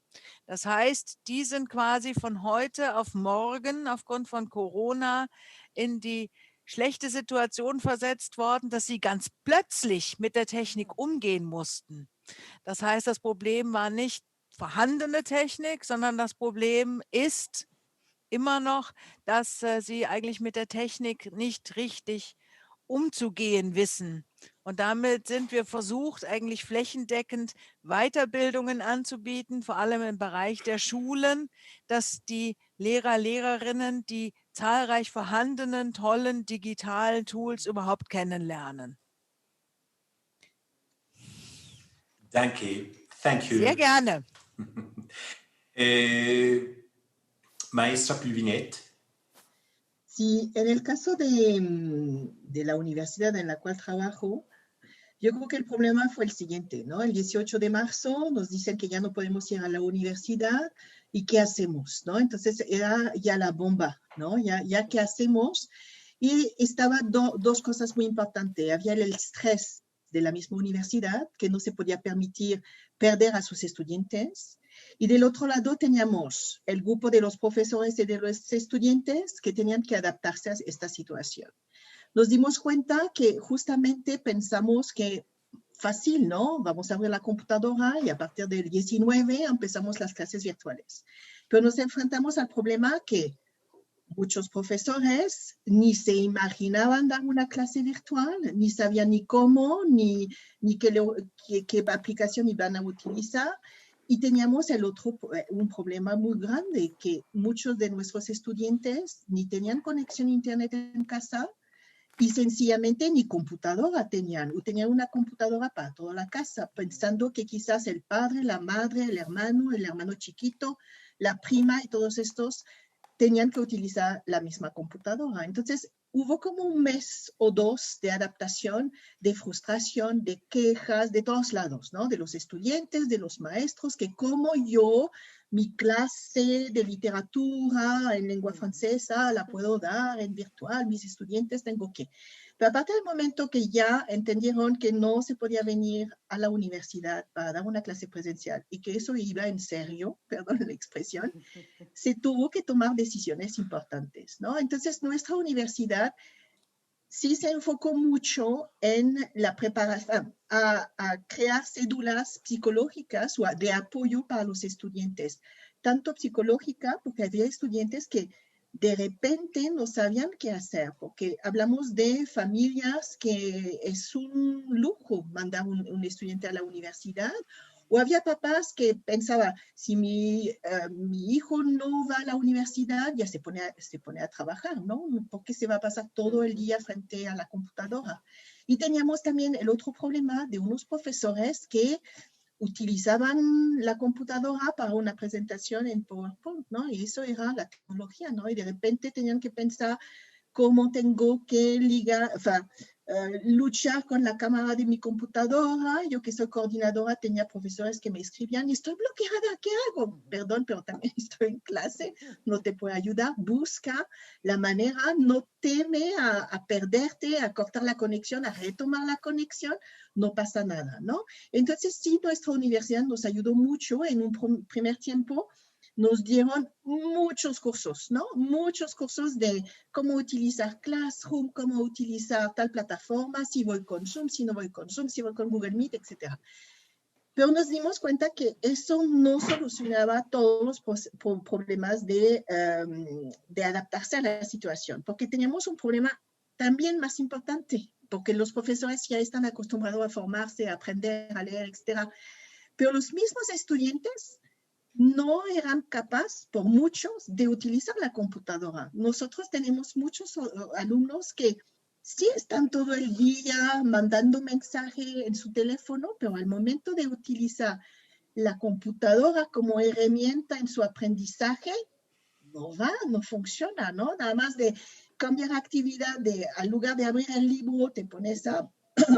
Das heißt, die sind quasi von heute auf morgen aufgrund von Corona in die schlechte Situation versetzt worden, dass sie ganz plötzlich mit der Technik umgehen mussten. Das heißt, das Problem war nicht vorhandene Technik, sondern das Problem ist immer noch, dass sie eigentlich mit der Technik nicht richtig umzugehen wissen. Und damit sind wir versucht, eigentlich flächendeckend Weiterbildungen anzubieten, vor allem im Bereich der Schulen, dass die Lehrer, Lehrerinnen die zahlreich vorhandenen, tollen digitalen Tools überhaupt kennenlernen. Danke. Thank you. Sehr gerne. Maestra Pluvinet. Sí, en el caso de la universidad en la cual trabajo, yo creo que el problema fue el siguiente, ¿no? El 18 de marzo nos dicen que ya no podemos ir a la universidad y ¿qué hacemos, no? Entonces era ya la bomba, ¿no? Ya ¿qué hacemos? Y estaban dos cosas muy importantes. Había el estrés de la misma universidad, que no se podía permitir perder a sus estudiantes. Y del otro lado teníamos el grupo de los profesores y de los estudiantes que tenían que adaptarse a esta situación. Nos dimos cuenta que justamente pensamos que fácil, ¿no? Vamos a abrir la computadora y a partir del 19 empezamos las clases virtuales. Pero nos enfrentamos al problema que muchos profesores ni se imaginaban dar una clase virtual, ni sabían ni cómo, ni qué aplicación iban a utilizar. Y teníamos un problema muy grande, que muchos de nuestros estudiantes ni tenían conexión a internet en casa y sencillamente ni computadora tenían, o tenían una computadora para toda la casa, pensando que quizás el padre, la madre, el hermano chiquito, la prima y todos estos tenían que utilizar la misma computadora. Entonces, hubo como un mes o dos de adaptación, de frustración, de quejas, de todos lados, ¿no? De los estudiantes, de los maestros, que como yo, mi clase de literatura en lengua francesa la puedo dar en virtual, mis estudiantes tengo que... Pero a partir del momento que ya entendieron que no se podía venir a la universidad para dar una clase presencial y que eso iba en serio, perdón la expresión, se tuvo que tomar decisiones importantes, ¿no? Entonces, nuestra universidad sí se enfocó mucho en la preparación, a crear cédulas psicológicas o de apoyo para los estudiantes, tanto psicológica, porque había estudiantes que de repente no sabían qué hacer, porque hablamos de familias que es un lujo mandar un estudiante a la universidad, o había papás que pensaban, si mi hijo no va a la universidad, ya se pone a trabajar, ¿no? Porque se va a pasar todo el día frente a la computadora. Y teníamos también el otro problema de unos profesores que utilizaban la computadora para una presentación en PowerPoint, ¿no? Y eso era la tecnología, ¿no? Y de repente tenían que pensar cómo tengo que luchar con la cámara de mi computadora. Yo que soy coordinadora tenía profesores que me escribían, estoy bloqueada, ¿qué hago? Perdón, pero también estoy en clase, no te puedo ayudar. Busca la manera, no teme a perderte, a cortar la conexión, a retomar la conexión, no pasa nada, ¿no? Entonces sí, nuestra universidad nos ayudó mucho en un primer tiempo. Nos dieron muchos cursos, ¿no? Muchos cursos de cómo utilizar Classroom, cómo utilizar tal plataforma, si voy con Zoom, si no voy con Zoom, si voy con Google Meet, etc. Pero nos dimos cuenta que eso no solucionaba todos los problemas de adaptarse a la situación, porque teníamos un problema también más importante, porque los profesores ya están acostumbrados a formarse, a aprender, a leer, etc. Pero los mismos estudiantes no eran capaces, por muchos, de utilizar la computadora. Nosotros tenemos muchos alumnos que sí están todo el día mandando mensaje en su teléfono, pero al momento de utilizar la computadora como herramienta en su aprendizaje, no va, no funciona, ¿no? Nada más de cambiar actividad, al lugar de abrir el libro, te pones a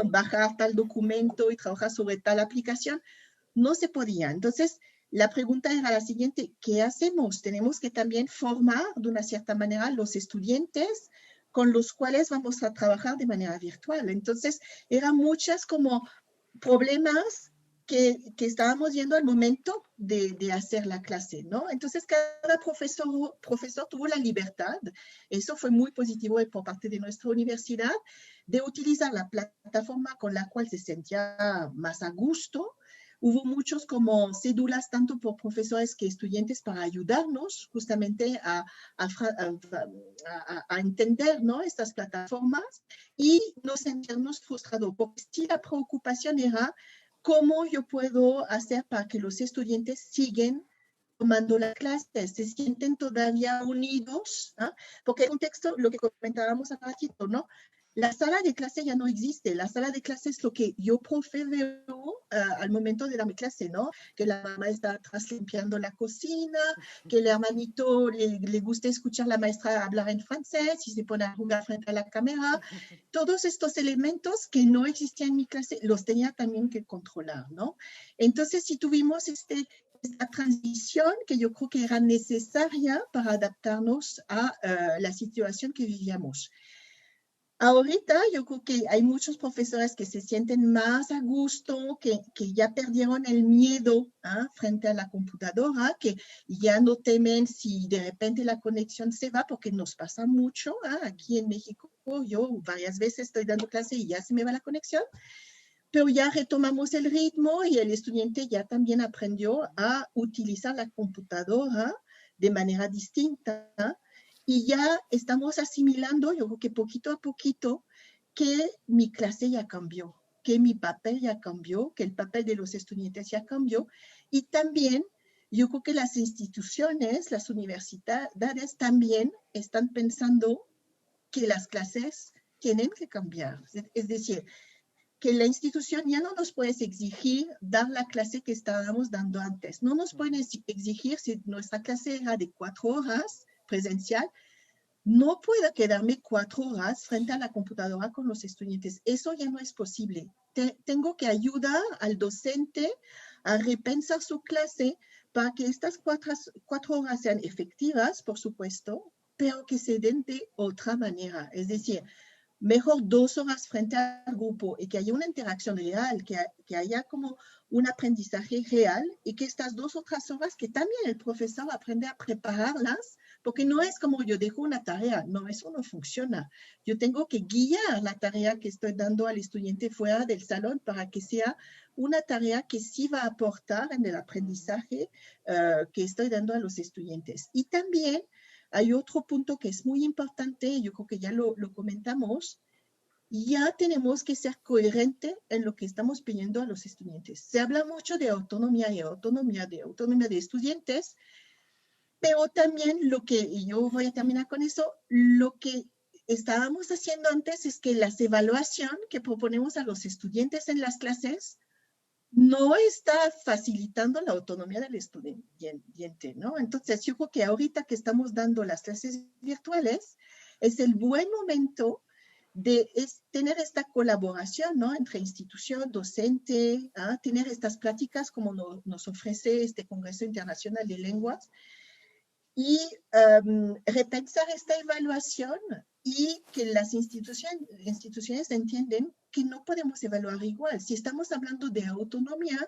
bajar tal documento y trabajar sobre tal aplicación, no se podía. Entonces, la pregunta era la siguiente: ¿qué hacemos? Tenemos que también formar de una cierta manera los estudiantes con los cuales vamos a trabajar de manera virtual. Entonces, eran muchas como problemas que estábamos viendo al momento de hacer la clase, ¿no? Entonces, cada profesor tuvo la libertad, eso fue muy positivo por parte de nuestra universidad, de utilizar la plataforma con la cual se sentía más a gusto. Hubo muchos como cédulas, tanto por profesores que estudiantes, para ayudarnos justamente a entender, ¿no?, estas plataformas y no sentirnos frustrados, porque sí, la preocupación era cómo yo puedo hacer para que los estudiantes sigan tomando la clase, se sienten todavía unidos, ¿eh? Porque el contexto, lo que comentábamos hace ratito, ¿no? La sala de clase ya no existe. La sala de clase es lo que yo, profe, veo al momento de dar mi clase, ¿no? Que la mamá está atrás limpiando la cocina, que el hermanito le gusta escuchar a la maestra hablar en francés y se pone a jugar frente a la cámara. Todos estos elementos que no existían en mi clase los tenía también que controlar, ¿no? Entonces, si tuvimos esta transición que yo creo que era necesaria para adaptarnos a la situación que vivíamos. Ahorita yo creo que hay muchos profesores que se sienten más a gusto, que ya perdieron el miedo frente a la computadora, que ya no temen si de repente la conexión se va, porque nos pasa mucho aquí en México. Yo varias veces estoy dando clase y ya se me va la conexión, pero ya retomamos el ritmo y el estudiante ya también aprendió a utilizar la computadora de manera distinta. Y ya estamos asimilando, yo creo que poquito a poquito, que mi clase ya cambió, que mi papel ya cambió, que el papel de los estudiantes ya cambió. Y también yo creo que las instituciones, las universidades también están pensando que las clases tienen que cambiar. Es decir, que la institución ya no nos puede exigir dar la clase que estábamos dando antes. No nos pueden exigir, si nuestra clase era de 4 horas presencial, no puedo quedarme 4 horas frente a la computadora con los estudiantes. Eso ya no es posible. Tengo que ayudar al docente a repensar su clase para que estas 4 horas sean efectivas, por supuesto, pero que se den de otra manera. Es decir, mejor 2 horas frente al grupo y que haya una interacción real, que haya como un aprendizaje real, y que estas 2 otras horas que también el profesor aprende a prepararlas, porque no es como yo dejo una tarea, no, eso no funciona. Yo tengo que guiar la tarea que estoy dando al estudiante fuera del salón para que sea una tarea que sí va a aportar en el aprendizaje que estoy dando a los estudiantes. Y también hay otro punto que es muy importante, yo creo que ya lo comentamos, ya tenemos que ser coherentes en lo que estamos pidiendo a los estudiantes. Se habla mucho de autonomía de estudiantes, pero también y yo voy a terminar con eso, lo que estábamos haciendo antes es que las evaluaciones que proponemos a los estudiantes en las clases no está facilitando la autonomía del estudiante, ¿no? Entonces, yo creo que ahorita que estamos dando las clases virtuales, es el buen momento de tener esta colaboración, ¿no?, entre institución, docente, tener estas pláticas como nos ofrece este Congreso Internacional de Lenguas, y repensar esta evaluación, y que las instituciones entienden que no podemos evaluar igual. Si estamos hablando de autonomía,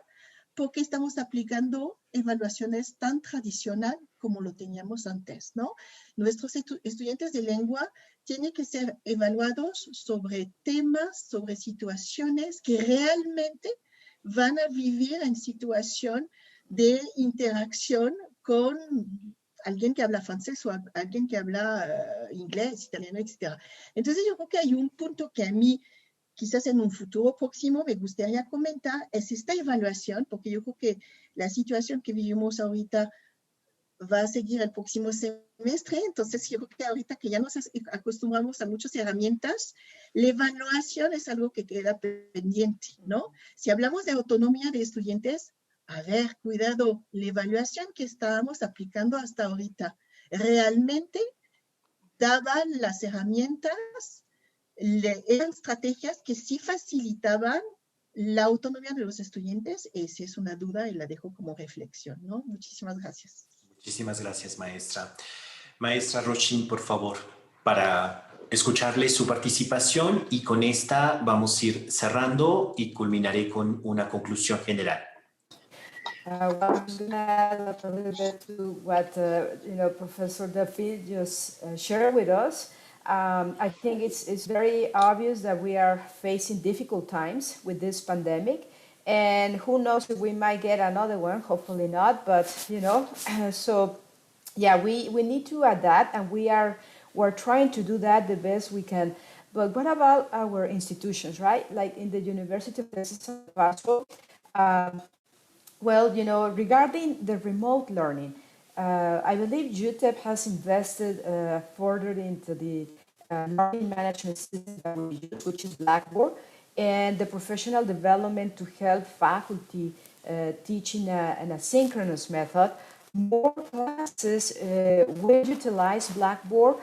¿por qué estamos aplicando evaluaciones tan tradicionales como lo teníamos antes, ¿no? Nuestros estudiantes de lengua tienen que ser evaluados sobre temas, sobre situaciones que realmente van a vivir en situación de interacción con alguien que habla francés o alguien que habla inglés, italiano, etc. Entonces yo creo que hay un punto que a mí quizás en un futuro próximo me gustaría comentar, es esta evaluación, porque yo creo que la situación que vivimos ahorita va a seguir el próximo semestre, entonces yo creo que ahorita que ya nos acostumbramos a muchas herramientas, la evaluación es algo que queda pendiente, ¿no? Si hablamos de autonomía de estudiantes, a ver, cuidado, la evaluación que estábamos aplicando hasta ahorita, ¿realmente daban las herramientas, eran estrategias que sí facilitaban la autonomía de los estudiantes? Esa es una duda y la dejo como reflexión, ¿no? Muchísimas gracias. Muchísimas gracias, maestra. Maestra Rochin, por favor, para escucharle su participación y con esta vamos a ir cerrando y culminaré con una conclusión general. Well, I'm going to add a little bit to what Professor David just shared with us. I think it's very obvious that we are facing difficult times with this pandemic, and who knows if we might get another one. Hopefully not, but so yeah, we need to adapt, and we're trying to do that the best we can. But what about our institutions, right? Like in the University of Texas El Paso. Well, regarding the remote learning, I believe UTEP has invested further into the learning management system that we use, which is Blackboard, and the professional development to help faculty teach in an asynchronous method. More classes will utilize Blackboard,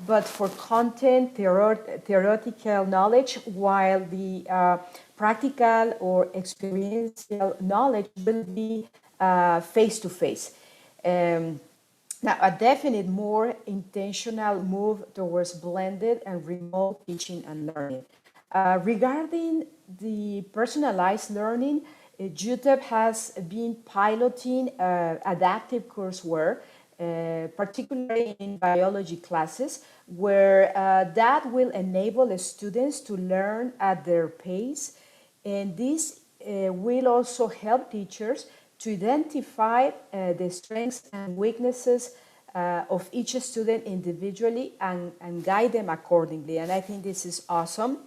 but for content, theoretical knowledge, while the practical or experiential knowledge will be face-to-face. Now, a definite more intentional move towards blended and remote teaching and learning. Regarding the personalized learning, UTEP has been piloting adaptive courseware, particularly in biology classes, where that will enable the students to learn at their pace. And this will also help teachers to identify the strengths and weaknesses of each student individually and guide them accordingly. And I think this is awesome.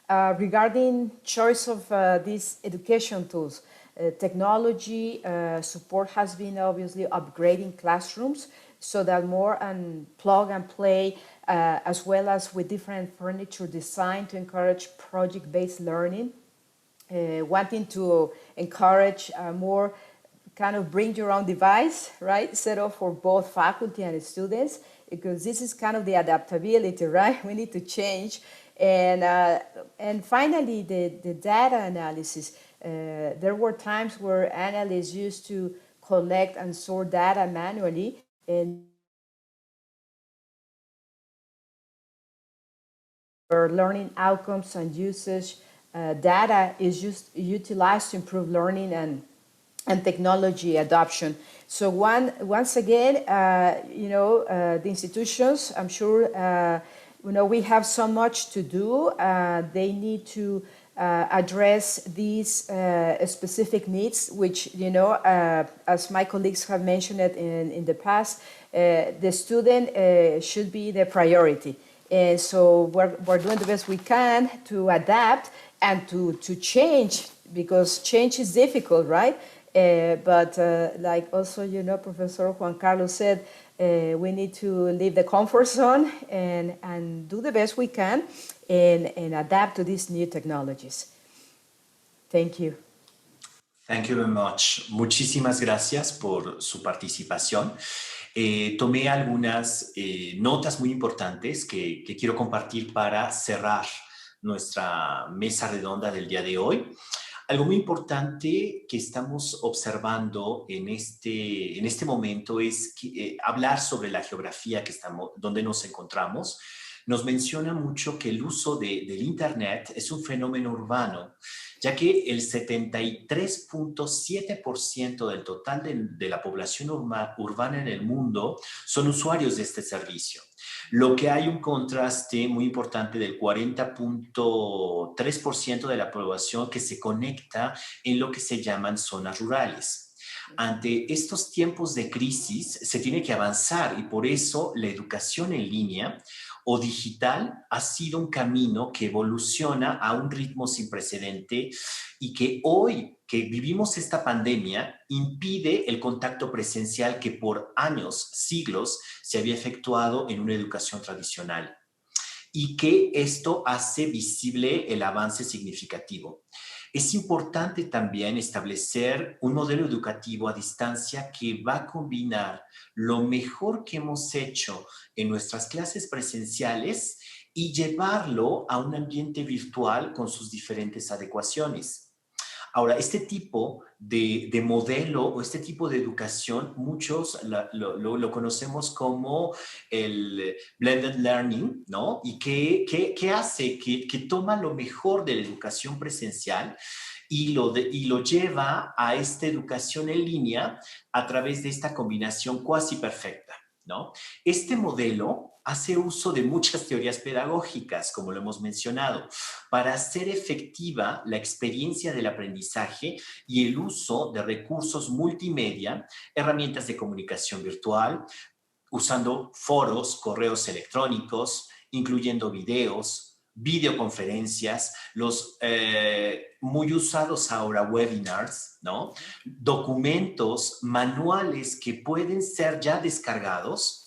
Regarding choice of these education tools, technology support has been obviously upgrading classrooms so that more and plug and play, as well as with different furniture design to encourage project-based learning, wanting to encourage more kind of bring your own device, right, set up for both faculty and students, because this is kind of the adaptability, right? We need to change. And finally, the data analysis. There were times where analysts used to collect and sort data manually, and for learning outcomes and usage, data is utilized to improve learning and technology adoption. So once again, the institutions, I'm sure, we have so much to do. They need to address these specific needs, which, as my colleagues have mentioned it in the past, the student should be the priority. And so we're doing the best we can to adapt and to change, because change is difficult, right? But like also, Professor Juan Carlos said, we need to leave the comfort zone and do the best we can and adapt to these new technologies. Thank you. Thank you very much. Muchísimas gracias por su participación. Tomé algunas notas muy importantes que quiero compartir para cerrar nuestra mesa redonda del día de hoy. Algo muy importante que estamos observando en este momento es hablar sobre la geografía donde nos encontramos, nos menciona mucho que el uso del Internet es un fenómeno urbano, ya que el 73.7% del total de la población urbana en el mundo son usuarios de este servicio. Lo que hay un contraste muy importante del 40.3% de la población que se conecta en lo que se llaman zonas rurales. Ante estos tiempos de crisis se tiene que avanzar y por eso la educación en línea o digital ha sido un camino que evoluciona a un ritmo sin precedente y que hoy que vivimos esta pandemia impide el contacto presencial que por años, siglos, se había efectuado en una educación tradicional y que esto hace visible el avance significativo. Es importante también establecer un modelo educativo a distancia que va a combinar lo mejor que hemos hecho en nuestras clases presenciales y llevarlo a un ambiente virtual con sus diferentes adecuaciones. Ahora, este tipo de modelo o este tipo de educación, muchos lo conocemos como el blended learning, ¿no? Y que hace que toma lo mejor de la educación presencial y lo lleva a esta educación en línea a través de esta combinación cuasi perfecta, ¿no? Este modelo hace uso de muchas teorías pedagógicas, como lo hemos mencionado, para hacer efectiva la experiencia del aprendizaje y el uso de recursos multimedia, herramientas de comunicación virtual, usando foros, correos electrónicos, incluyendo videos, videoconferencias, los muy usados ahora webinars, ¿no? Documentos, manuales que pueden ser ya descargados.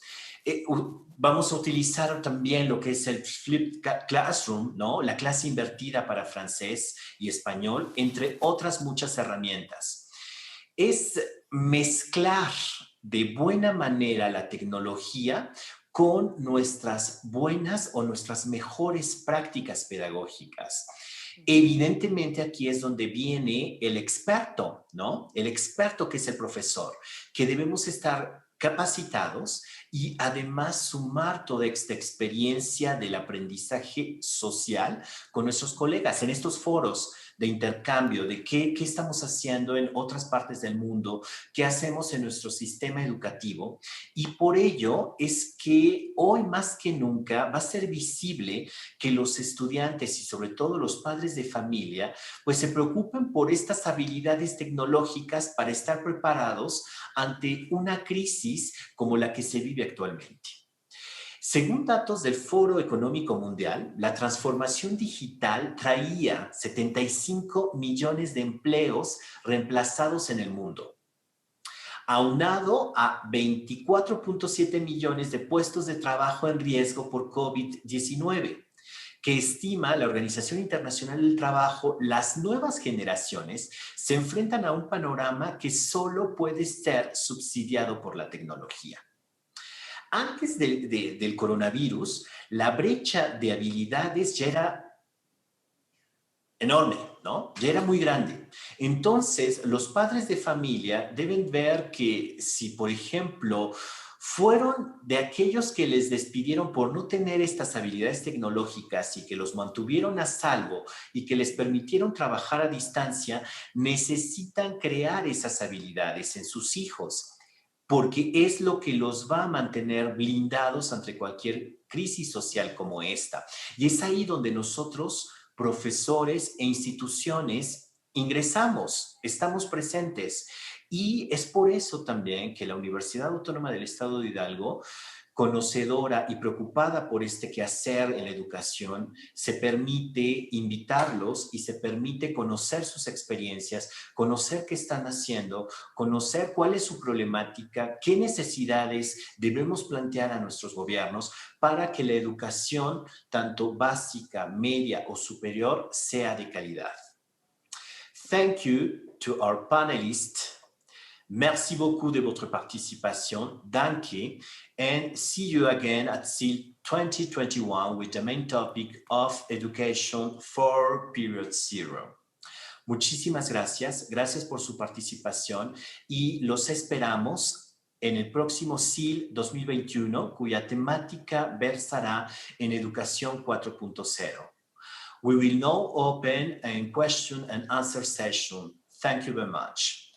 Vamos a utilizar también lo que es el Flipped Classroom, ¿no? La clase invertida para francés y español, entre otras muchas herramientas. Es mezclar de buena manera la tecnología con nuestras buenas o nuestras mejores prácticas pedagógicas. Evidentemente aquí es donde viene el experto, ¿no? El experto que es el profesor, que debemos estar capacitados y además sumar toda esta experiencia del aprendizaje social con nuestros colegas en estos foros de intercambio, de qué estamos haciendo en otras partes del mundo, qué hacemos en nuestro sistema educativo. Y por ello es que hoy más que nunca va a ser visible que los estudiantes y sobre todo los padres de familia pues se preocupen por estas habilidades tecnológicas para estar preparados ante una crisis como la que se vive actualmente. Según datos del Foro Económico Mundial, la transformación digital traía 75 millones de empleos reemplazados en el mundo, aunado a 24.7 millones de puestos de trabajo en riesgo por COVID-19, que estima la Organización Internacional del Trabajo. Las nuevas generaciones se enfrentan a un panorama que solo puede ser subsidiado por la tecnología. Antes del coronavirus, la brecha de habilidades ya era enorme, ¿no? Ya era muy grande. Entonces, los padres de familia deben ver que si, por ejemplo, fueron de aquellos que les despidieron por no tener estas habilidades tecnológicas y que los mantuvieron a salvo y que les permitieron trabajar a distancia, necesitan crear esas habilidades en sus hijos, porque es lo que los va a mantener blindados ante cualquier crisis social como esta. Y es ahí donde nosotros, profesores e instituciones, ingresamos, estamos presentes. Y es por eso también que la Universidad Autónoma del Estado de Hidalgo, conocedora y preocupada por este quehacer en la educación, se permite invitarlos y se permite conocer sus experiencias, conocer qué están haciendo, conocer cuál es su problemática, qué necesidades debemos plantear a nuestros gobiernos para que la educación, tanto básica, media o superior, sea de calidad. Thank you to our panelists. Merci beaucoup de votre participation. Danke. And see you again at CIL 2021 with the main topic of Education for Period Zero. Muchísimas gracias. Gracias por su participación y los esperamos en el próximo CIL 2021, cuya temática versará en Educación 4.0. We will now open a question and answer session. Thank you very much.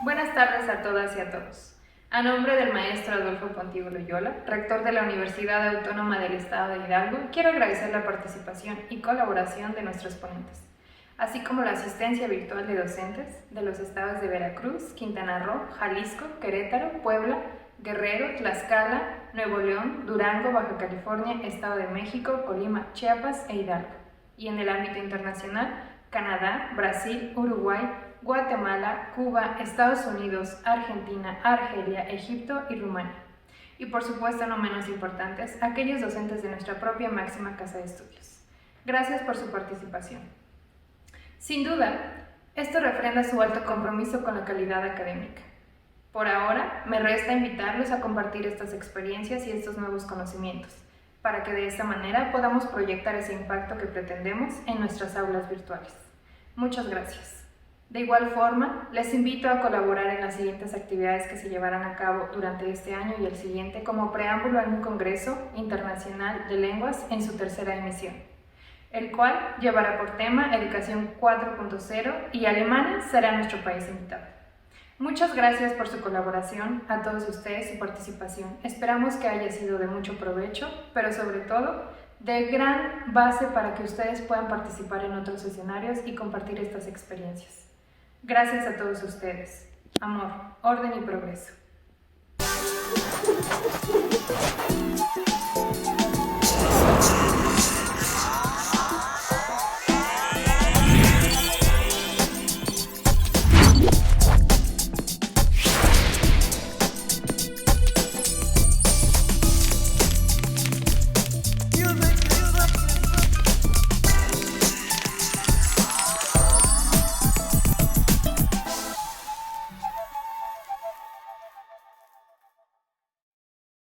Buenas tardes a todas y a todos. A nombre del maestro Adolfo Pontigo Loyola, rector de la Universidad Autónoma del Estado de Hidalgo, quiero agradecer la participación y colaboración de nuestros ponentes, así como la asistencia virtual de docentes de los estados de Veracruz, Quintana Roo, Jalisco, Querétaro, Puebla, Guerrero, Tlaxcala, Nuevo León, Durango, Baja California, Estado de México, Colima, Chiapas e Hidalgo. Y en el ámbito internacional, Canadá, Brasil, Uruguay, Guatemala, Cuba, Estados Unidos, Argentina, Argelia, Egipto y Rumania. Y por supuesto, no menos importantes, aquellos docentes de nuestra propia máxima casa de estudios. Gracias por su participación. Sin duda, esto refrenda su alto compromiso con la calidad académica. Por ahora, me resta invitarlos a compartir estas experiencias y estos nuevos conocimientos, para que de esta manera podamos proyectar ese impacto que pretendemos en nuestras aulas virtuales. Muchas gracias. De igual forma, les invito a colaborar en las siguientes actividades que se llevarán a cabo durante este año y el siguiente como preámbulo en un Congreso Internacional de Lenguas en su tercera emisión, el cual llevará por tema Educación 4.0 y Alemania será nuestro país invitado. Muchas gracias por su colaboración, a todos ustedes su participación. Esperamos que haya sido de mucho provecho, pero sobre todo de gran base para que ustedes puedan participar en otros escenarios y compartir estas experiencias. Gracias a todos ustedes. Amor, orden y progreso.